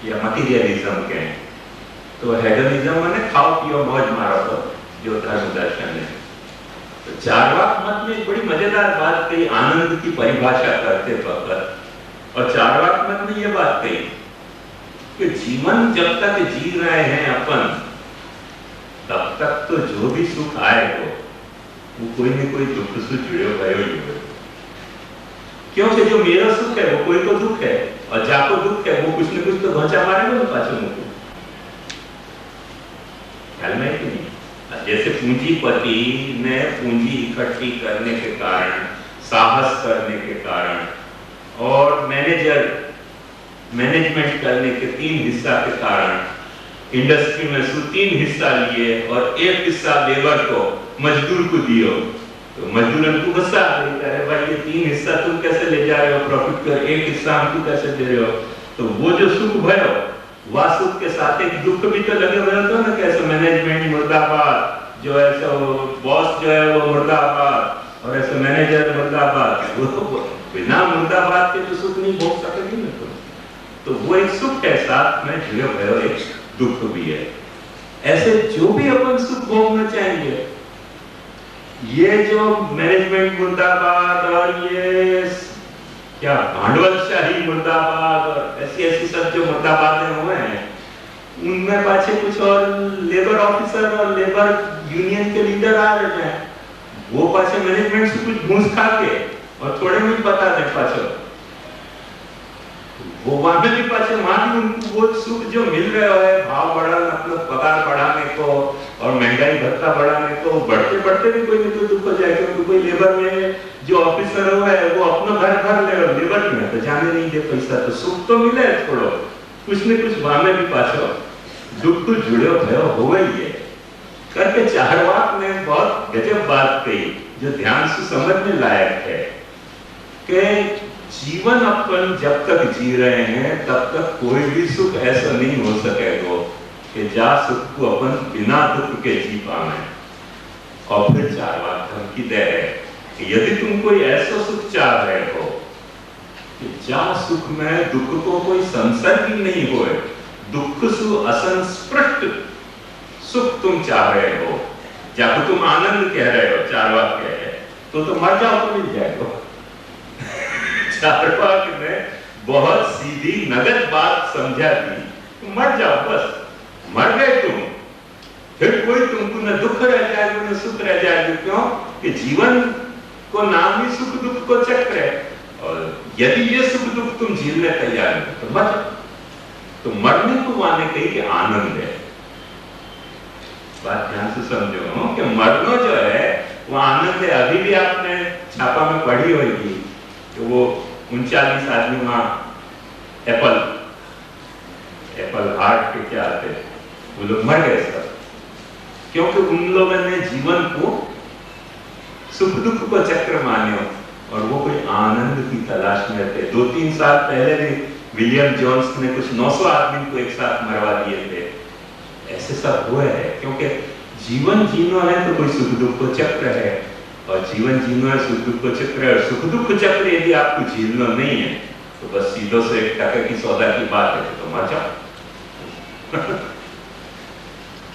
या मटीरियलिज्म के। तो हेडोनिज्म माने खाओ पियो मौज मारो तो जो धर्म दर्शन है। तो चारवाक मत में बड़ी मजेदार बात कही, आनंद की परिभाषा करते वक्त। और चारवाक मत में ये बात कही कि जीवन जब तक जी रहे हैं अपन तब तक तो जो भी सुख आएगा वो कोई न कोई दुख से जुड़े हुए, क्योंकि जो मेरा सुख है वो कोई तो दुख है और जाको दुख है वो कुछ न कुछ तो धोचा मारेगा ना पाछे मुझको। ख्याल में कि नहीं, जैसे पूंजीपति ने पूंजी इकट्ठी करने के कारण, साहस करने के कारण और मैनेजमेंट करने के 3 हिस्सा के कारण इंडस्ट्री में 3 हिस्सा लिए और 1 हिस्सा लेबर को मजदूर को दियो। तो मजदूरन को गुस्सा आ गई, अरे भाई ये 3 हिस्सा तुम कैसे ले जा रहे हो प्रॉफिट का, 1 हिस्सा हमको कैसे दे रहे हो। तो वो जो सुख भयो, वह सुख के साथ एक दुख भी तो लगे हुए होता ना, कैसे मैनेजमेंट मुर्दाबाद, जो है सो बॉस जो है वो मुर्दाबाद, और ऐसे मैनेजर मुर्दाबाद। वो बिना मुर्दाबाद के तो सुख नहीं भोग सकेगी ना तुम। तो वो एक सुख है, साथ में जुड़े हुए एक दुख भी है। ऐसे जो भी अपन सुख भोगना चाहेंगे, ये जो मैनेजमेंट मुर्दाबाद और ये क्या भांडवलशाही मुर्दाबाद और ऐसी सब जो मुर्दाबादें हुए हैं, उनमें पाछे कुछ और लेबर ऑफिसर और लेबर यूनियन के लीडर आ रहे हैं, वो पाछे मैनेजमेंट से कुछ घूस खा के और थोड़े में पता नहीं पाछे वो वहां भी पाछे वहां भी उनको वो सुख जो मिल रहा है, भाव बढ़ाना, अपना पगार बढ़ाने को और महंगाई भत्ता बढ़ाने को, बढ़ते बढ़ते भी कोई ना कोई दुख हो जाए। क्योंकि कोई लेबर में जो ऑफिसर है वो अपना घर भर ले, लेबर में तो जाने नहीं दे पैसा, तो सुख तो मिले थोड़ो, कुछ न कुछ वहां में भी पाछो दुख तो जुड़े भयो हो गई है करके चारवाक ने बहुत गजब बात कही, जो ध्यान से समझने लायक है कि जीवन अपन जब तक जी रहे हैं तब तक कोई भी सुख ऐसा नहीं हो सकेगा कि जा सुख को अपन बिना दुख के जी पाए। और फिर चारवाक धमकी दे रहे कि यदि तुम कोई ऐसा सुख चाह रहे हो कि जा सुख में दुख को कोई संसर्ग ही नहीं होए, दुख सु असंस्पृष्ट सुख तुम चाह रहे हो, जाको तुम आनंद कह रहे हो, चारवाक कह रहे तो मर जाओ तो मिल जाएगा। चारवाक ने बहुत सीधी नगद बात समझा दी, तुम मर जाओ, बस मर गए तुम, फिर कोई तुमको न दुख रह जाएगा न सुख रह जाएगा। क्यों कि जीवन को नाम ही सुख दुख को चक्र है, और यदि ये सुख दुख तुम झेलने तैयार हो तो मर जाओ। तो मरने को माने कही कि आनंद है। बात ध्यान से समझो कि मरना जो है वो आनंद है। अभी भी आपने छापा में पढ़ी होगी कि वो 39 आदमी वहां एप्पल हार्ट के क्या थे, वो लोग मर गए सब, क्योंकि उन लोगों ने जीवन को सुख दुख को चक्र माने और वो कोई आनंद की तलाश में थे। 2-3 साल पहले भी विलियम जोन्स ने कुछ 900 आदमी को एक साथ मरवा दिए थे। ऐसे सब हुए है क्योंकि जीवन जीना है तो कोई सुख दुख को चक्र है, और जीवन जीना है सुख दुख को चक्र है, और सुख दुख चक्र यदि आपको झेलना नहीं है तो बस सीधो से 1 टके की सौदा की बात है तो मर जाओ।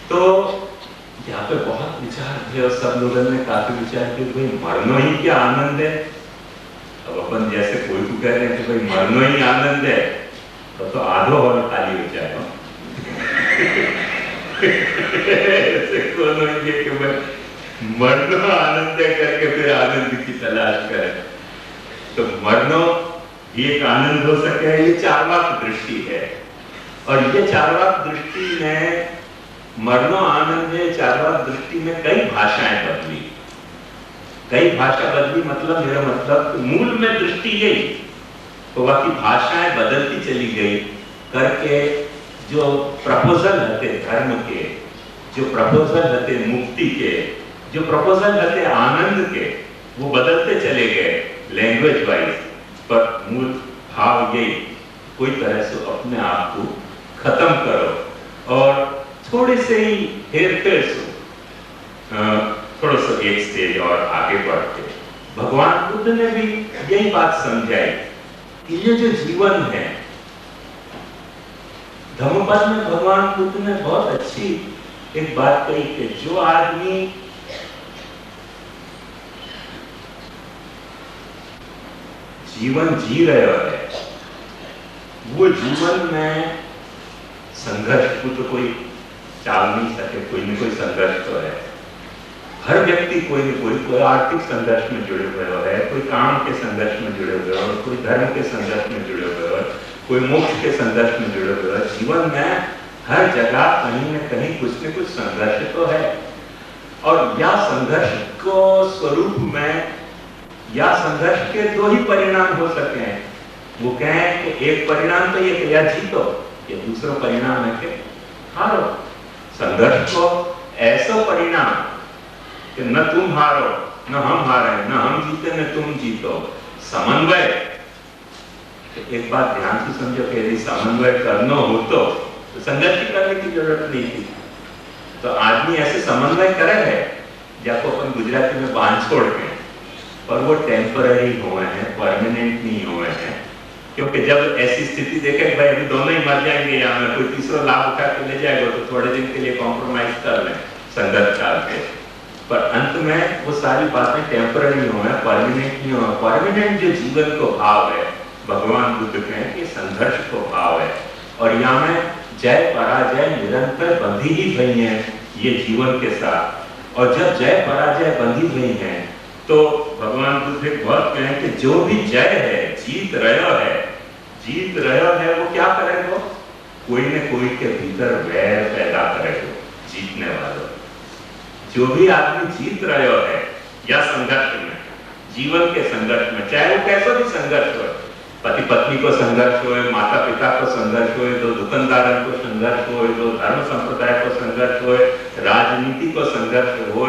तो यहाँ पे बहुत विचार थे और सब लोगों ने काफी विचार किया भाई मरना ही क्या आनंद है। अब अपन जैसे कोई को कह रहे हैं कि भाई मरना ही आनंद है, तो आधो हॉल खाली हो जाएगा। ऐसे कौन होंगे कि भाई मरना आनंद है करके फिर आनंद की तलाश करें। तो मरना ये एक आनंद हो सके, ये चारवाक दृष्टि है। और ये चारवाक दृष्टि में मरना आनंद है, चारवाक दृष्टि में कई भाषाएं बदली, कई भाषा बदली, मतलब मेरा मतलब मूल में दृष्टि यही, तो बाकी भाषाएं बदलती चली गई करके जो प्रपोजल होते धर्म के, जो प्रपोजल होते मुक्ति के, जो प्रपोजल होते आनंद के, वो बदलते चले गए लैंग्वेज वाइज, पर मूल भाव यही कोई तरह से अपने आप को खत्म करो और थोड़े से ही हेर फेर से थोड़ा सा एक स्टेज और आगे बढ़ते। भगवान बुद्ध ने भी यही बात समझाई कि ये जो जीवन है, धम्मपद में भगवान बुद्ध ने बहुत अच्छी एक बात कही कि जो आदमी जीवन जी रहा है वो जीवन में संघर्ष को तो कोई टाल नहीं सके, कोई न कोई संघर्ष तो है। हर व्यक्ति कोई न कोई आर्थिक संघर्ष में जुड़े हुए है, कोई काम के संघर्ष में जुड़े हुए हो, कोई धर्म के संघर्ष में जुड़े हुए हो, कोई मोक्ष के संघर्ष में जुड़े हुए हो। जीवन में हर जगह कहीं न कहीं कुछ न कुछ संघर्ष तो है। और या संघर्ष को स्वरूप में या संघर्ष के 2 ही परिणाम हो सकते हैं। वो कहें कि एक परिणाम तो ये कि या जीतो, ये दूसरा परिणाम है कि हारो। संघर्ष को ऐसा परिणाम कि न तुम हारो न हम हारे, न हम जीते न तुम जीतो, समन्वय। तो एक बात ध्यान से समझो कि यदि समन्वय करना हो तो संघर्ष करने की जरूरत नहीं थी। तो आदमी ऐसे समन्वय करे है जब अपन गुजराती में बांध छोड़ के, पर वो टेम्पररी हुए हैं, परमानेंट नहीं हुए हैं। क्योंकि जब ऐसी स्थिति देखे भाई अभी दोनों ही मर जाएंगे या मैं कोई तीसरा लाभ उठा के ले जाएगा तो थोड़े दिन के लिए कॉम्प्रोमाइज कर लें संघर्ष करके, पर अंत में वो सारी बातें टेम्पररी हुए हैं, परमानेंट नहीं हुए। परमानेंट जो जीवन को भाव है, भगवान बुद्ध कहें कि संघर्ष को भाव है, और यहाँ में जय पराजय निरंतर बंधी ही हुई है ये जीवन के साथ। और जब जय पराजय बंधी हुई है तो भगवान बुद्ध एक बात कहें कि जो भी जय है, जीत रहा है वो क्या करेगा? कोई न कोई के भीतर वैर पैदा करेगा। जीतने वालों, जो भी आदमी जीत रहे है या संघर्ष में, जीवन के संघर्ष में, चाहे वो कैसा भी संघर्ष हो, पति पत्नी को संघर्ष हो, माता पिता को संघर्ष हो, दो दुकानदारों को संघर्ष हो, दो धर्म संप्रदाय को संघर्ष हो, राजनीति को संघर्ष हो,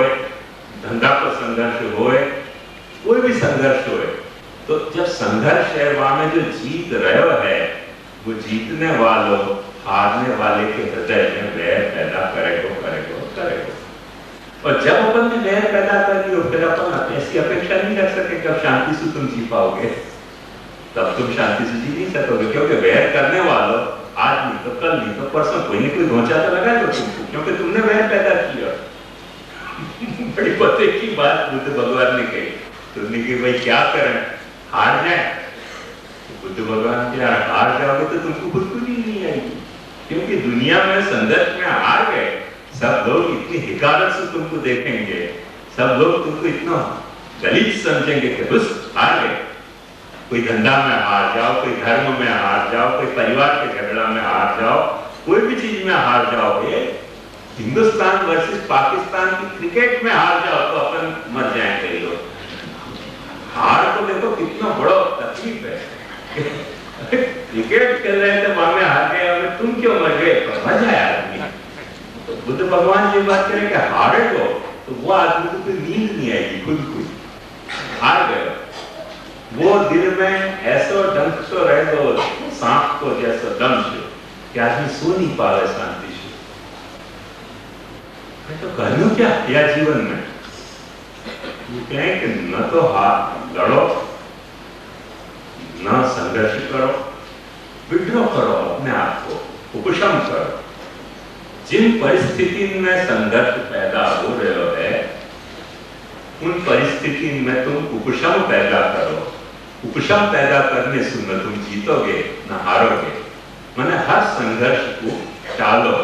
धंधा को संघर्ष हो, कोई भी संघर्ष हो, तो जब संघर्ष है वहां में जो जीत रहे है वो जीतने वालों हारने वाले के हृदय में वैर पैदा करेगा। और जब अपन ने वैर पैदा कर दी फिर अपन ऐसी अपेक्षा नहीं रख सके कि अब शांति से तुम जी पाओगे, तब तुम शांति से जी नहीं सकोगे। क्योंकि वैर करने वालों आज नहीं तो कल नहीं तो परसों कोई नहीं कोई धोचा तो लगाएगा तुमको, क्योंकि तुमने वैर पैदा किया। बड़ी पते की बात बुद्ध भगवान ने कही, तुमने कि भाई क्या करें, हार जाए। तो बुद्ध भगवान के हार जाओगे तो तुमको खुद को नहीं आएगी, क्योंकि दुनिया में संघर्ष में हार गए सब लोग इतनी हिकारत से तुमको देखेंगे, सब लोग तुमको इतना गलीज समझेंगे कि बस हार गए। कोई धंधा में हार जाओ, कोई धर्म में हार जाओ, कोई परिवार के झगड़ा में हार जाओ, कोई भी चीज में हार जाओगे, हिंदुस्तान वर्सेस पाकिस्तान की क्रिकेट में हार जाओ तो अपन मर जाएंगे लोग। हार को देखो कितना बड़ा तकलीफ है। क्रिकेट खेल रहे थे वहां में हार गए, तुम क्यों मर गए? मर जाए आदमी। तो बुद्ध भगवान ये बात करें कि हारे तो वो आदमी को कोई नींद नहीं आएगी, खुद को हार गए। वो दिल में ऐसा डंक तो रह दो सांप को जैसा दम से कि आदमी सो नहीं पा रहे शांति से। तो करूं क्या या जीवन में? ये कहें कि न तो हाथ लड़ो, न संघर्ष करो, विड्रॉ करो अपने आप को, उपशम करो। जिन परिस्थिति में संघर्ष पैदा हो रहे है उन परिस्थिति में तुम उपशम पैदा करो। उपशम पैदा करने से न तुम जीतोगे न हारोगे। माने हर संघर्ष को टालो।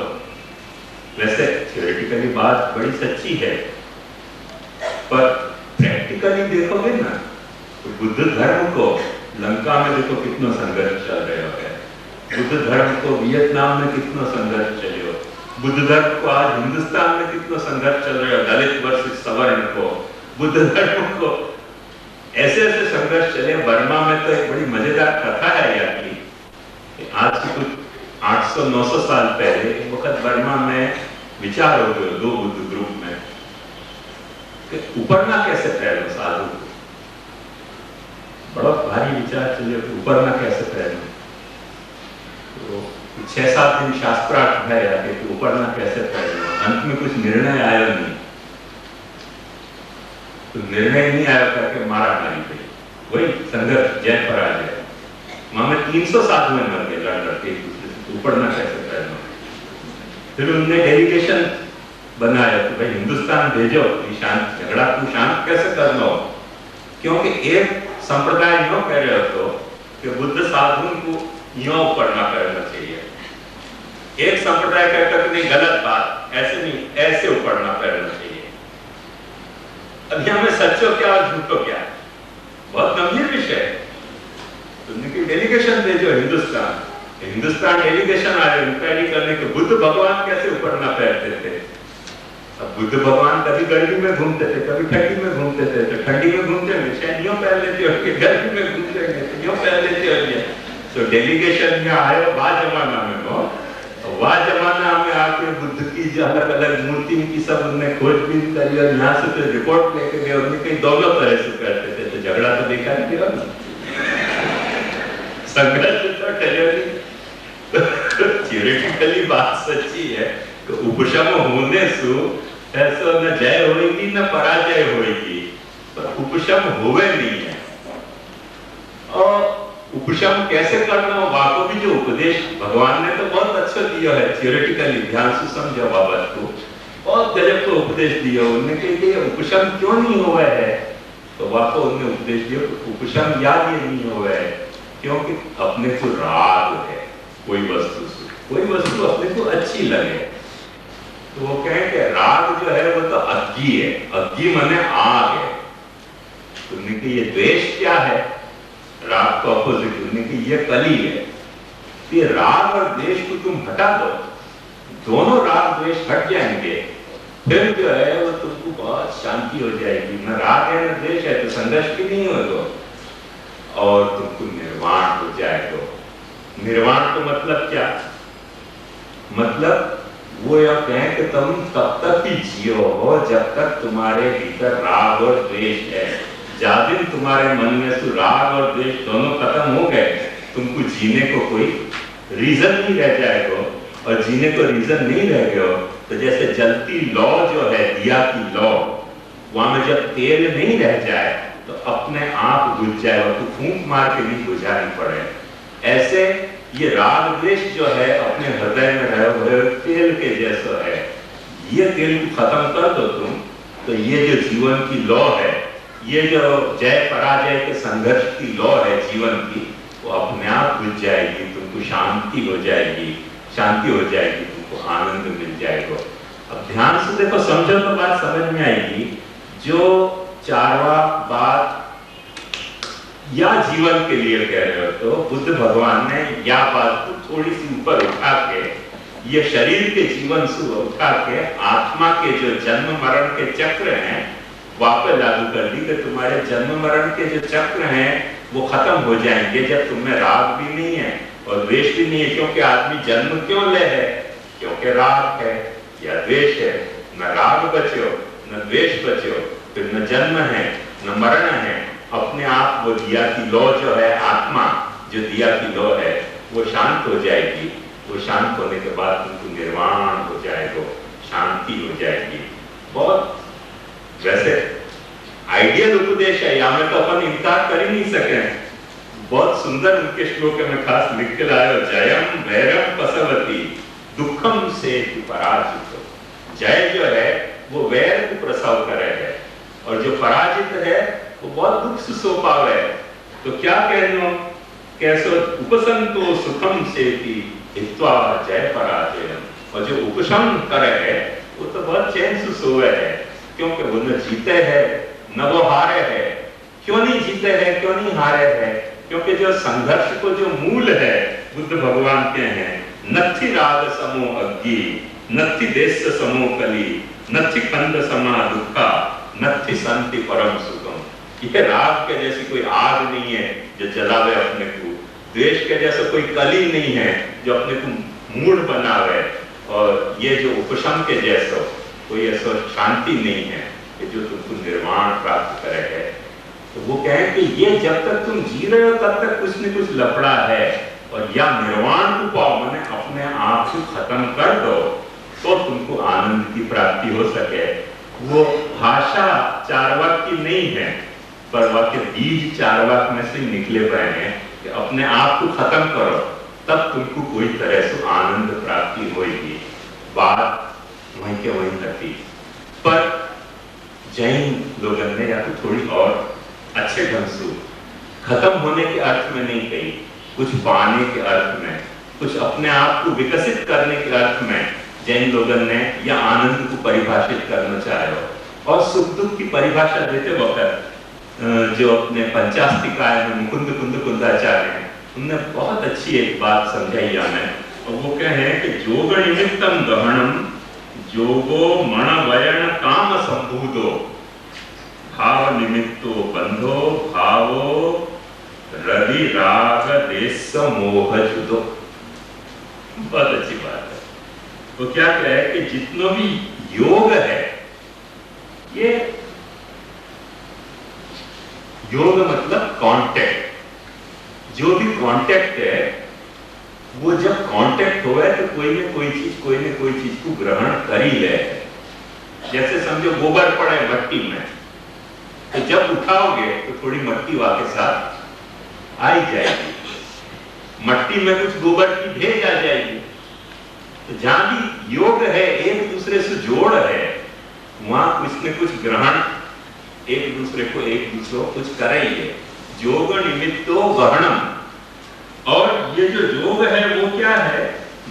वैसे थ्योरेटिकली बात बड़ी सच्ची है, पर प्रैक्टिकली देखोगे ना तो बुद्ध धर्म को लंका में देखो कितना संघर्ष चल रहा है, बुद्ध धर्म को वियतनाम में कितना संघर्ष चले हो, बुद्ध धर्म को आज हिंदुस्तान में कितना संघर्ष चल रहा है, दलित वर्सेस सवर्ण को, बुद्ध धर्म को ऐसे ऐसे संघर्ष चले। बर्मा में तो एक बड़ी मजेदार कथा है यार की, आज से कुछ 800-900 साल पहले एक वक्त बर्मा में विचार हो गए दो बुद्ध ग्रुप में कि उपरना कैसे पहनो साधु को। बड़ा भारी विचार चले कि उपरना कैसे पहनो। तो 6-7 दिन शास्त्रार्थ है कि उपरना कैसे पहनो। अंत में कुछ निर्णय आया नहीं, तो निर्णय नहीं आया करके मारा मारी गई, वही संघर्ष जय पराजय। वहां में 300 साधु मर गए लड़ लड़के एक दूसरे से, उपरना कैसे पहनो। फिर उन्होंने डेलीगेशन बनाया कि भाई हिंदुस्तान भेजो, शांत झगड़ा को शांत कैसे करना हो। क्योंकि एक संप्रदाय यूं कह रहे हो तो कि बुद्ध साधु को यूं उपरना करना चाहिए, एक संप्रदाय कहता कि नहीं गलत बात, ऐसे नहीं, ऐसे उपरना करना चाहिए। अब यहाँ में सच्चो क्या और झूठो क्या, बहुत गंभीर विषय है। तुमने डेलीगेशन भेजो हिंदुस्तान, हिंदुस्तान डेलीगेशन आए इंक्वायरी करने के बुद्ध भगवान कैसे उपरना पहनते थे। अब बुद्ध भगवान कभी गर्मी में घूमते थे, कभी ठंडी में घूमते थे। तो ठंडी में घूमते हैं शायद यूं पहन लेते हो, गर्मी में घूमते हैं यूं पहन लेते हो। तो डेलीगेशन में आए वाह जमाना में, वाह जमाना में आके बुद्ध उनकी जो अलग अलग मूर्ति की सब उन्होंने खोजबीन करी और यहाँ से फिर रिपोर्ट लेके गए, उन्होंने कहीं दोनों तरह से करते थे, तो झगड़ा तो देखा नहीं गया ना, संघर्ष तो थियोरेटिकली बात सच्ची है कि उपशम होने से ऐसा न जय होगी न पराजय होगी, पर उपशम होवे नहीं है। और उपशम कैसे करना हो, वाको भी जो उपदेश भगवान ने तो बहुत अच्छा दिया है, थियोरेटिकली ध्यान से समझा बाबत को, बहुत गजब को उपदेश दिया। उन्होंने कहा उपशम क्यों नहीं हुआ है, तो वाको उन्होंने उपदेश दिया उपशम याद ये नहीं हुआ है क्योंकि अपने को राग है कोई वस्तु अपने को अच्छी लगे, तो वो कहें कि राग जो है वो तो अग्गी है, अग्गी माने आग है। तुमने कि ये द्वेष क्या है, राग का अपोजिट, तुमने कि ये कली है। ये राग और द्वेष को तुम हटा दो, दोनों राग द्वेष हट जाएंगे, फिर जो है वो तुमको बहुत शांति हो जाएगी। न राग है न द्वेष है तो संघर्ष भी नहीं होगा और तुमको निर्वाण हो जाएगा। निर्वाण तो मतलब क्या, मतलब वो यह कहें कि तुम तब तक ही जियो हो जब तक तुम्हारे भीतर राग और द्वेष है। जब दिन तुम्हारे मन में से राग और द्वेष दोनों खत्म हो गए, तुमको जीने को कोई रीजन नहीं रह जाएगा। और जीने को रीजन नहीं रह गया तो जैसे जलती लौ जो है, दिया की लौ, वहां में जब तेल नहीं रह जाए तो अपने आप बुझ जाएगा, तो फूंक मार के नहीं बुझानी पड़े। ऐसे ये राग द्वेष जो है अपने हृदय में रहे हुए तेल के जैसा है, ये तेल को खत्म कर दो तुम, तो ये जो जीवन की लौ है, ये जो जय पराजय के संघर्ष की लौ है जीवन की, वो अपने आप बुझ जाएगी, तुमको शांति हो जाएगी, तुमको आनंद मिल जाएगा। अब ध्यान से देखो, समझो तो बात समझ में आएगी। जो चारवाक बात या जीवन के लिए कह रहे हो, तो बुद्ध भगवान ने या बात को थोड़ी सी ऊपर उठा के, ये शरीर के जीवन से उठा के आत्मा के जो जन्म मरण के चक्र हैं वहां पर लागू कर दी कि तुम्हारे जन्म मरण के जो चक्र हैं वो खत्म हो जाएंगे जब तुम्हें राग भी नहीं है और द्वेष भी नहीं है। क्योंकि आदमी जन्म क्यों ले है, क्योंकि राग है या द्वेष है। न राग बचो न द्वेष बचो, फिर न जन्म है न मरण है। अपने आप वो दिया की लौ जो है, आत्मा जो दिया की लौ है, वो शांत हो जाएगी। वो शांत होने के बाद तुमको निर्वाण हो जाएगा, शांति हो जाएगी। बहुत वैसे आइडियल उपदेश है, या में तो अपन इनकार कर ही नहीं सके। बहुत सुंदर उनके श्लोक में खास लिख के लाए, जयम वैरम पसवती दुखम से पराजित। जय जो है वो वैर को प्रसव करे है और जो पराजित है वो बहुत दुख से सो पावे। तो क्या कहनो, कैसो उपसंतो सुखम सेति हित्वा जय पराजय। और जो उपशम करे है वो तो बहुत चैन से सोए है, क्योंकि वो न जीते हैं न वो हारे हैं। क्यों नहीं जीते हैं, क्यों नहीं हारे हैं? क्योंकि जो संघर्ष को जो मूल है, बुद्ध भगवान के हैं, नथि राग समो अग्गी, नथि देश समो कली, नथि खंड समा दुखा, नथि शांति परम सुखम। ये राग के जैसी कोई आग नहीं है जो जलावे अपने को, द्वेष के जैसा कोई कली नहीं है जो अपने को मूढ़ बनावे, और ये जो उपशम के जैसा कोई ऐसा शांति नहीं है कि जो तुमको निर्वाण प्राप्त करे है। तो वो कहें कि ये जब तक तुम जी रहे हो तब तक कुछ न कुछ लफड़ा है, और या निर्वाण को पाओ, मैंने अपने आप को खत्म कर दो, तो तुमको आनंद की प्राप्ति हो सके। वो भाषा चारवाक की नहीं है, पर वह के बीज चारवाक में से निकले हुए हैं कि अपने आप को खत्म करो, तब तुमको कोई तरह से आनंद प्राप्ति होगी। बात वहीं के वहीं रहती। पर जैन लोगों ने या तो थोड़ी और अच्छे ढंग से खत्म होने के अर्थ में नहीं कही, कुछ पाने के अर्थ में, कुछ अपने आप को विकसित करने के अर्थ में जैन लोगों ने या आनंद को परिभाषित करना चाहे। और सुख दुख की परिभाषा देते वक्त जो अपने पंचास्तिकाय में मुकुंद कुंद कुंदाचार्य हैं, उनने बहुत अच्छी एक बात समझाई हमें। और वो कहे कि जोग निमित्तम गहनम जोगो मण वयन काम संभूतो भाव निमित्तो बंधो भावो रवि राग देश मोह जुदो। बहुत अच्छी बात है। वो क्या कह रहा है कि जितना भी योग है, ये योग मतलब कांटेक्ट, जो भी कांटेक्ट है वो जब कांटेक्ट हो है तो कोई न कोई चीज को ग्रहण कर ही ले। जैसे समझो गोबर पड़े मट्टी में, तो जब उठाओगे तो थोड़ी मट्टी वहां के साथ आ ही जाएगी, मट्टी में कुछ गोबर की भेज आ जाएगी। तो जहां भी योग है, एक दूसरे से जोड़ है, वहां कुछ न कुछ ग्रहण, एक दूसरे को कुछ करेंगे। योग निमित्तो गहनम, और ये जो योग है वो क्या है?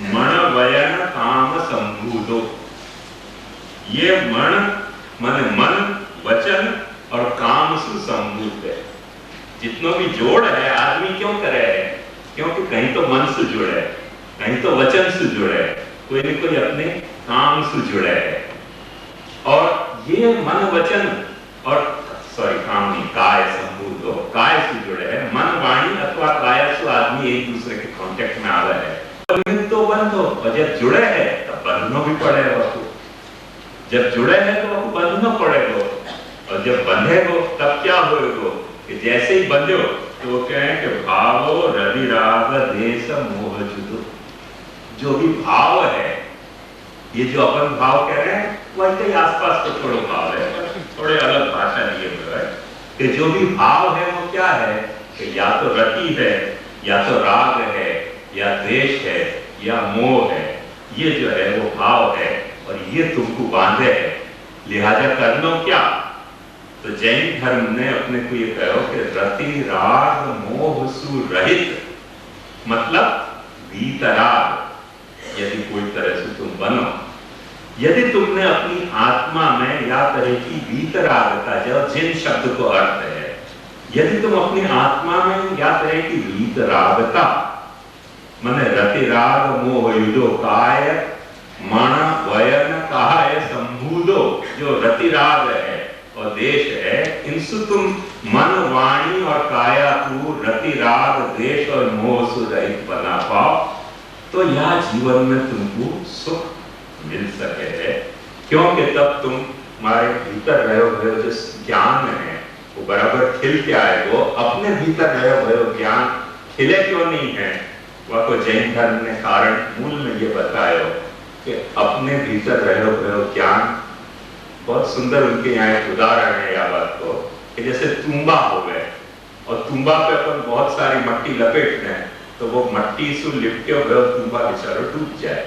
मन वयन काम संभूतो। ये मन वचन और काम से संभूत है। जितना भी जोड़ है आदमी क्यों करे है? क्योंकि कहीं तो मन से जुड़े है, कहीं तो वचन से जुड़े है, कोई न कोई अपने काम से जुड़े है। और ये मन वचन और काम नहीं, काय संभूत हो, काय से जुड़े है। मन वाणी अथवा काय से आदमी एक दूसरे के कांटेक्ट में आ रहे हैं तो बंद हो, और जब जुड़े हैं तब बंधना भी पड़ेगा। जब जुड़े हैं तो आपको बंधना पड़ेगा, और जब बंधे हो तब क्या होगा कि जैसे ही बंधे हो तो वो कहें कि भावो रवि राग देश मोह जुदो। जो भी भाव है, ये जो अपन भाव कह रहे हैं वही आसपास तो थोड़ा भाव है, थोड़े अलग भाषा लिए हुए है कि जो भी भाव है वो क्या है कि या तो रति है, या तो राग है, या द्वेष है, या मोह है। ये जो है वो भाव है और ये तुमको बांधे है, लिहाजा करना क्या? तो जैन धर्म ने अपने को ये कहो कि रति राग मोह सु रहित, मतलब वीतराग यदि कोई तरह से तुम बनो, यदि तुमने अपनी आत्मा में या तरह की वीतरागता, जो जिन शब्द को अर्थ है, यदि तुम अपनी आत्मा में या तरह की वीतरागता, माने रति राग मोह युदो काय मन वयन काय संभूदो, जो रति राग है और देश है, इनसे तुम मन वाणी और काया को रति राग देश और मोह से रहित बना पाओ, तो यह जीवन में तुमको सुख मिल सके है। क्योंकि तब तुम हमारे भीतर रहे हुए जो ज्ञान है वो बराबर खिल के आएगा। अपने भीतर रहे हुए ज्ञान खिले क्यों नहीं है? वह को जैन धर्म ने कारण मूल में ये बताया कि अपने भीतर रहे हुए ज्ञान, बहुत सुंदर उनके यहाँ एक उदाहरण है या बात को, कि जैसे तुम्बा हो गए और तुम्बा पे अपन बहुत सारी मट्टी लपेट दें तो वो मट्टी से लिपटे हुए तुम्बा बेचारा डूब जाए।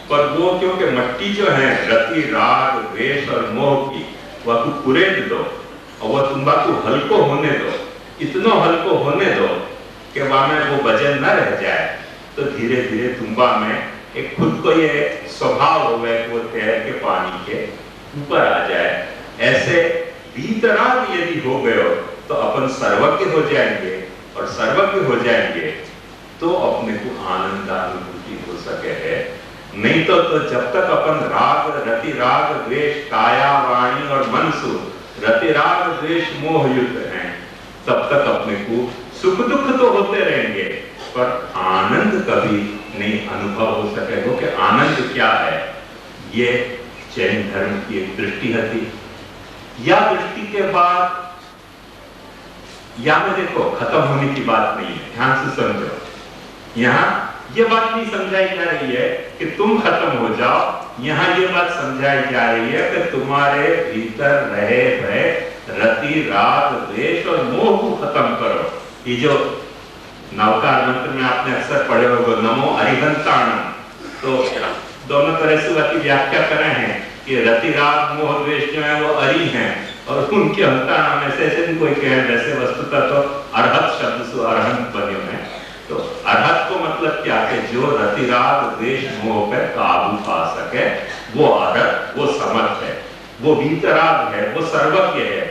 पर वो क्योंकि मट्टी जो है रति राग द्वेष और मोह की, वह को कुरेद दो और वह तुम्बा को हल्को होने दो, इतना हल्को होने दो कि वहां में वो वजन न रह जाए, तो धीरे धीरे तुम्बा में एक खुद को ये स्वभाव हो गए वो तैर के पानी के ऊपर आ जाए। ऐसे वीतराग यदि हो गए हो तो अपन सर्वज्ञ हो जाएंगे, और सर्वज्ञ हो जाएंगे तो अपने को आनंदानुभूति हो सके है। नहीं तो जब तक अपन राग रति राग द्वेष काया वाणी और मन से रति राग द्वेष मोह युक्त हैं, तब तक अपने को सुख दुख तो होते रहेंगे पर आनंद कभी नहीं अनुभव हो सकेगा। कि आनंद क्या है, ये जैन धर्म की एक दृष्टि थी। या दृष्टि के बाद या में देखो खत्म होने की बात नहीं है, ध्यान से समझो। यहाँ ये बात नहीं समझाई जा रही है कि तुम खत्म हो जाओ, यहाँ ये बात समझाई जा रही है कि तुम्हारे भीतर रहे हुए रति राग द्वेष और मोह को खत्म करो। ये जो नवकार मंत्र में आपने अक्सर पढ़े होगा, नमो अरिहंताणम, तो दोनों तरह से उसकी व्याख्या करे हैं कि रति राग मोह द्वेष जो है वो अरि हैं और उनके हंताणा में से कोई कहे वैसे वस्तुतः तो अरहत शब्द से अरहंत बने हुए हैं। तो अरहत को मतलब क्या है? जो रति राग द्वेष मोह पर काबू पा सके वो अरहत, वो समर्थ है, वो वीतराग है, वो सर्वज्ञ है।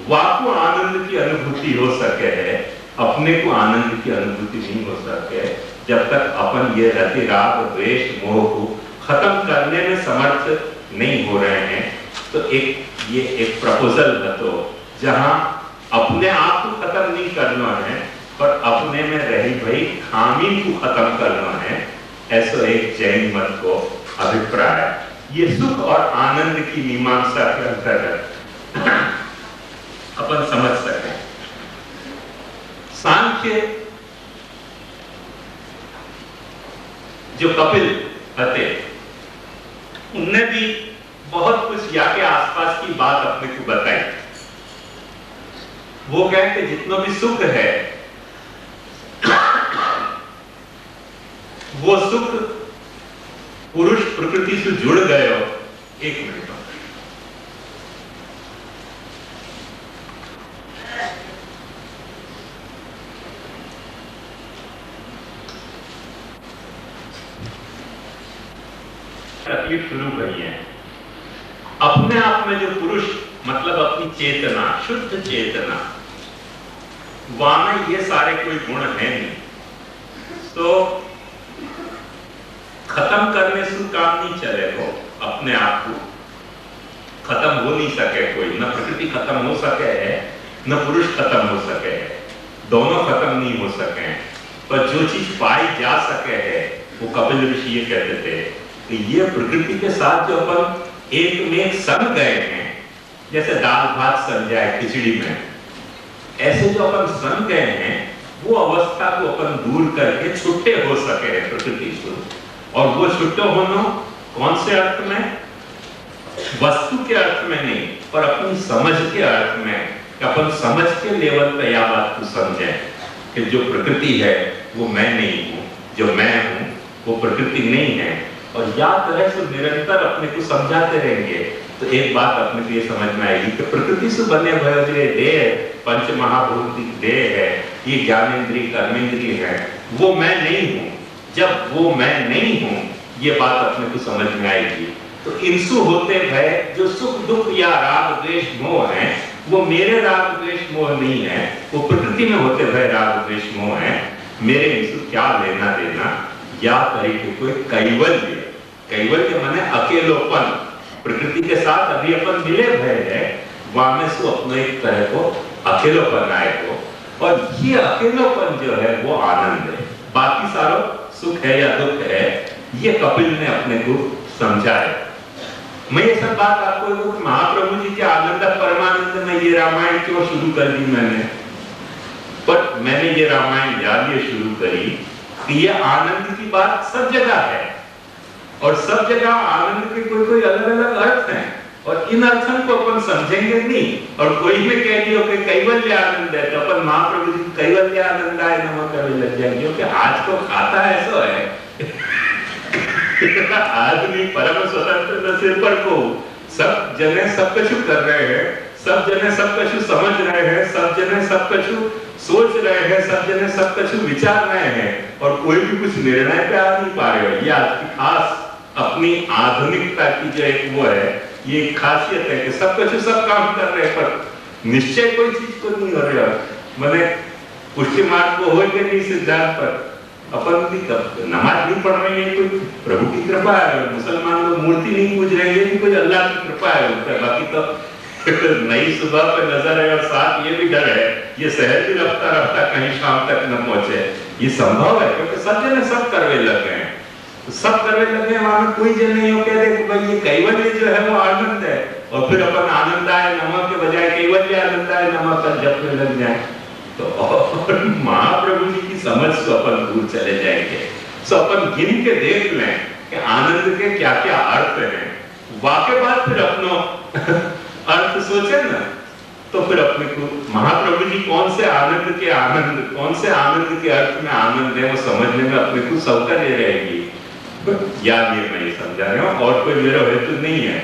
वाको आनंद की अनुभूति हो सके है, अपने को आनंद की अनुभूति नहीं हो सके जब तक अपन ये रति राग द्वेष मोह को खत्म करने में समर्थ नहीं हो रहे हैं। तो ये एक प्रपोजल बतो जहां अपने आप को खत्म नहीं करना है पर अपने में रही भाई खामी को खत्म करना है। ऐसा एक जैन मत को अभिप्राय ये सुख और आनंद की मीमांसा के अंतर्गत अपन समझ सकें। सांख्य जो कपिल थे उनने भी बहुत कुछ या के आसपास की बात अपने को बताई। वो कहे कि जितना भी सुख है वो सुख पुरुष प्रकृति से जुड़ गए हो। एक मिनट तकलीफ शुरू हुई है। अपने आप में जो पुरुष मतलब अपनी चेतना, शुद्ध चेतना, वहां में ये सारे कोई गुण है नहीं, तो खत्म करने से काम नहीं चलेगा। अपने आप को खत्म हो नहीं सके कोई, न प्रकृति खत्म हो सके है न पुरुष खत्म हो सके है, दोनों खत्म नहीं हो सके हैं। पर जो चीज पाई जा सके है वो कपिल ऋषि ये कहते थे कि ये प्रकृति के साथ जो अपन एक में एक सन गए हैं, जैसे दाल भात सन जाए खिचड़ी में, ऐसे जो अपन सन गए हैं वो अवस्था को अपन दूर करके छुट्टे हो सके हैं प्रकृति से। और वो छुट्टे होना कौन से अर्थ में? वस्तु के अर्थ में नहीं, पर अपनी समझ के अर्थ में, कि अपन समझ के लेवल पे यह बात को समझें कि जो प्रकृति है वो मैं नहीं हूं, जो मैं हूं वो प्रकृति नहीं है। और या तरह से निरंतर अपने को समझाते रहेंगे तो एक बात अपने को ये समझ में आएगी कि प्रकृति से बने हुए जो देह, पंच महाभूतिक देह है, ये ज्ञानेंद्रिय कर्मेंद्रिय है, वो मैं नहीं हूं। जब वो मैं नहीं हूं ये बात अपने को समझ में आएगी तो इनसु होते भय जो सुख दुख या राग द्वेष मोह है वो मेरे राग द्वेष मोह नहीं है, वो प्रकृति में होते भय राग द्वेष मोह है। मेरे इनसु क्या लेना देना? या तरीके को कैवल्य, कैवल्य माने अकेलोपन, प्रकृति के साथ अभी अपन मिले भय है, वहां में से अपने एक तरह को अकेलोपन आएगा। और ये अकेलोपन जो है वो आनंद है, बाकी सारा सुख है या दुख है, ये कपिल ने अपने को समझाया। मैं ये सब बात आपको महाप्रभु जी के आनंद परमानंद में ये रामायण क्यों शुरू कर दी मैंने, पर मैंने ये रामायण याद ये शुरू करी कि ये आनंद की बात सब जगह है और सब जगह आनंद के कोई कोई अलग अलग अर्थ हैं और इन अर्थों को अपन समझेंगे नहीं। और कोई में कह दियो कि कैवल्य आनंद है तो अपन महाप्रभु जी कैवल्य आनंद आए नमक कभी लग जाएंगे, क्योंकि आज तो खाता ऐसा है आदमी परम स्वतंत्र सिर पर को सब जने सब कुछ कर रहे हैं, सब जने सब कुछ समझ रहे हैं, सब जने सब कुछ सोच रहे हैं, सब जने सब कुछ विचार रहे हैं और कोई भी कुछ निर्णय पे आ नहीं पा रहे हो। ये आज की खास अपनी आधुनिकता की जो एक वो है, ये खासियत है कि सब कुछ सब काम कर रहे हैं पर निश्चय कोई चीज को नहीं हो रहा। मैंने पुष्टि मार्ग को हो गए नहीं सिद्धांत पर अपन भी नमाज नहीं पढ़ रहे हैं, कोई प्रभु की कृपा है। मुसलमान लोग मूर्ति नहीं पूज रहे हैं, कोई अल्लाह की कृपा है उनका। बाकी तो नई सुबह पे नजर है और साथ ये भी डर है ये शहर भी रफ्ता रफ्ता कहीं शाम तक न पहुंचे। ये संभव है क्योंकि सब जने सब करवे लगे हैं, तो सब करवे लगे हैं, वहां में कोई जन नहीं हो कह दे कि भाई ये कैवल्य जो है वो आनंद है और फिर अपन आनंदाय नमः के बजाय कैवल्य आनंदाय नमः का जपने लग जाए तो और महाप्रभु जी की समझ से अपन दूर चले जाएंगे। सो अपन गिन के देख लें कि आनंद के क्या क्या अर्थ हैं, वाके बाद फिर अपनो अर्थ सोचे ना तो फिर अपने को महाप्रभु जी कौन से आनंद के आनंद, कौन से आनंद के अर्थ में आनंद है वो समझने में अपने को सौकर्य रहेगी। याद ये मैं समझा रहा हूँ और कोई मेरा हेतु नहीं है।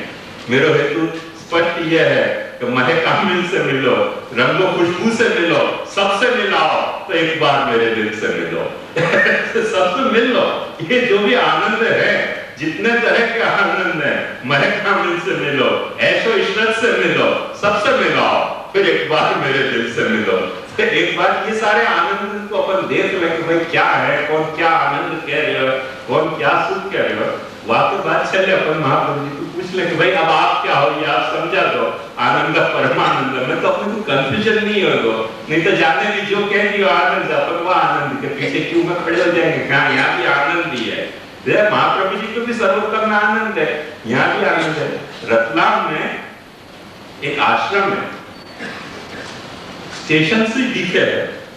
मेरा हेतु स्पष्ट यह है कि महे कामिल से मिलो, रंगो खुशबू से मिलो, सबसे मिलाओ तो एक बार मेरे दिल से मिलो सबसे मिल लो। ये जो भी आनंद है, जितने तरह के आनंद है, महे कामिल से मिलो, ऐशो इशरत से मिलो, सबसे मिलाओ फिर एक बार मेरे दिल से मिलो। तो एक बार ये सारे आनंद को अपन देख ले कि भाई क्या है, कौन क्या आनंद कह रहे हो, कौन क्या सुख कह रहे हो। वाकई बात चले अपन महाप्रभु जी को पूछ ले कि भाई अब आप क्या हो, ये आप समझा दो आनंद परमानंद में, तो अपने को कंफ्यूजन नहीं होगा। नहीं तो जाने भी जो कह दियो आनंद, अपन वो आनंद के पीछे क्यों में खड़े हो जाएंगे, कहा यहाँ भी आनंद ही है। महाप्रभु जी को भी सर्वोत्तम में आनंद है, यहाँ भी आनंद है। रतलाम में एक आश्रम है, स्टेशन से दिखे है,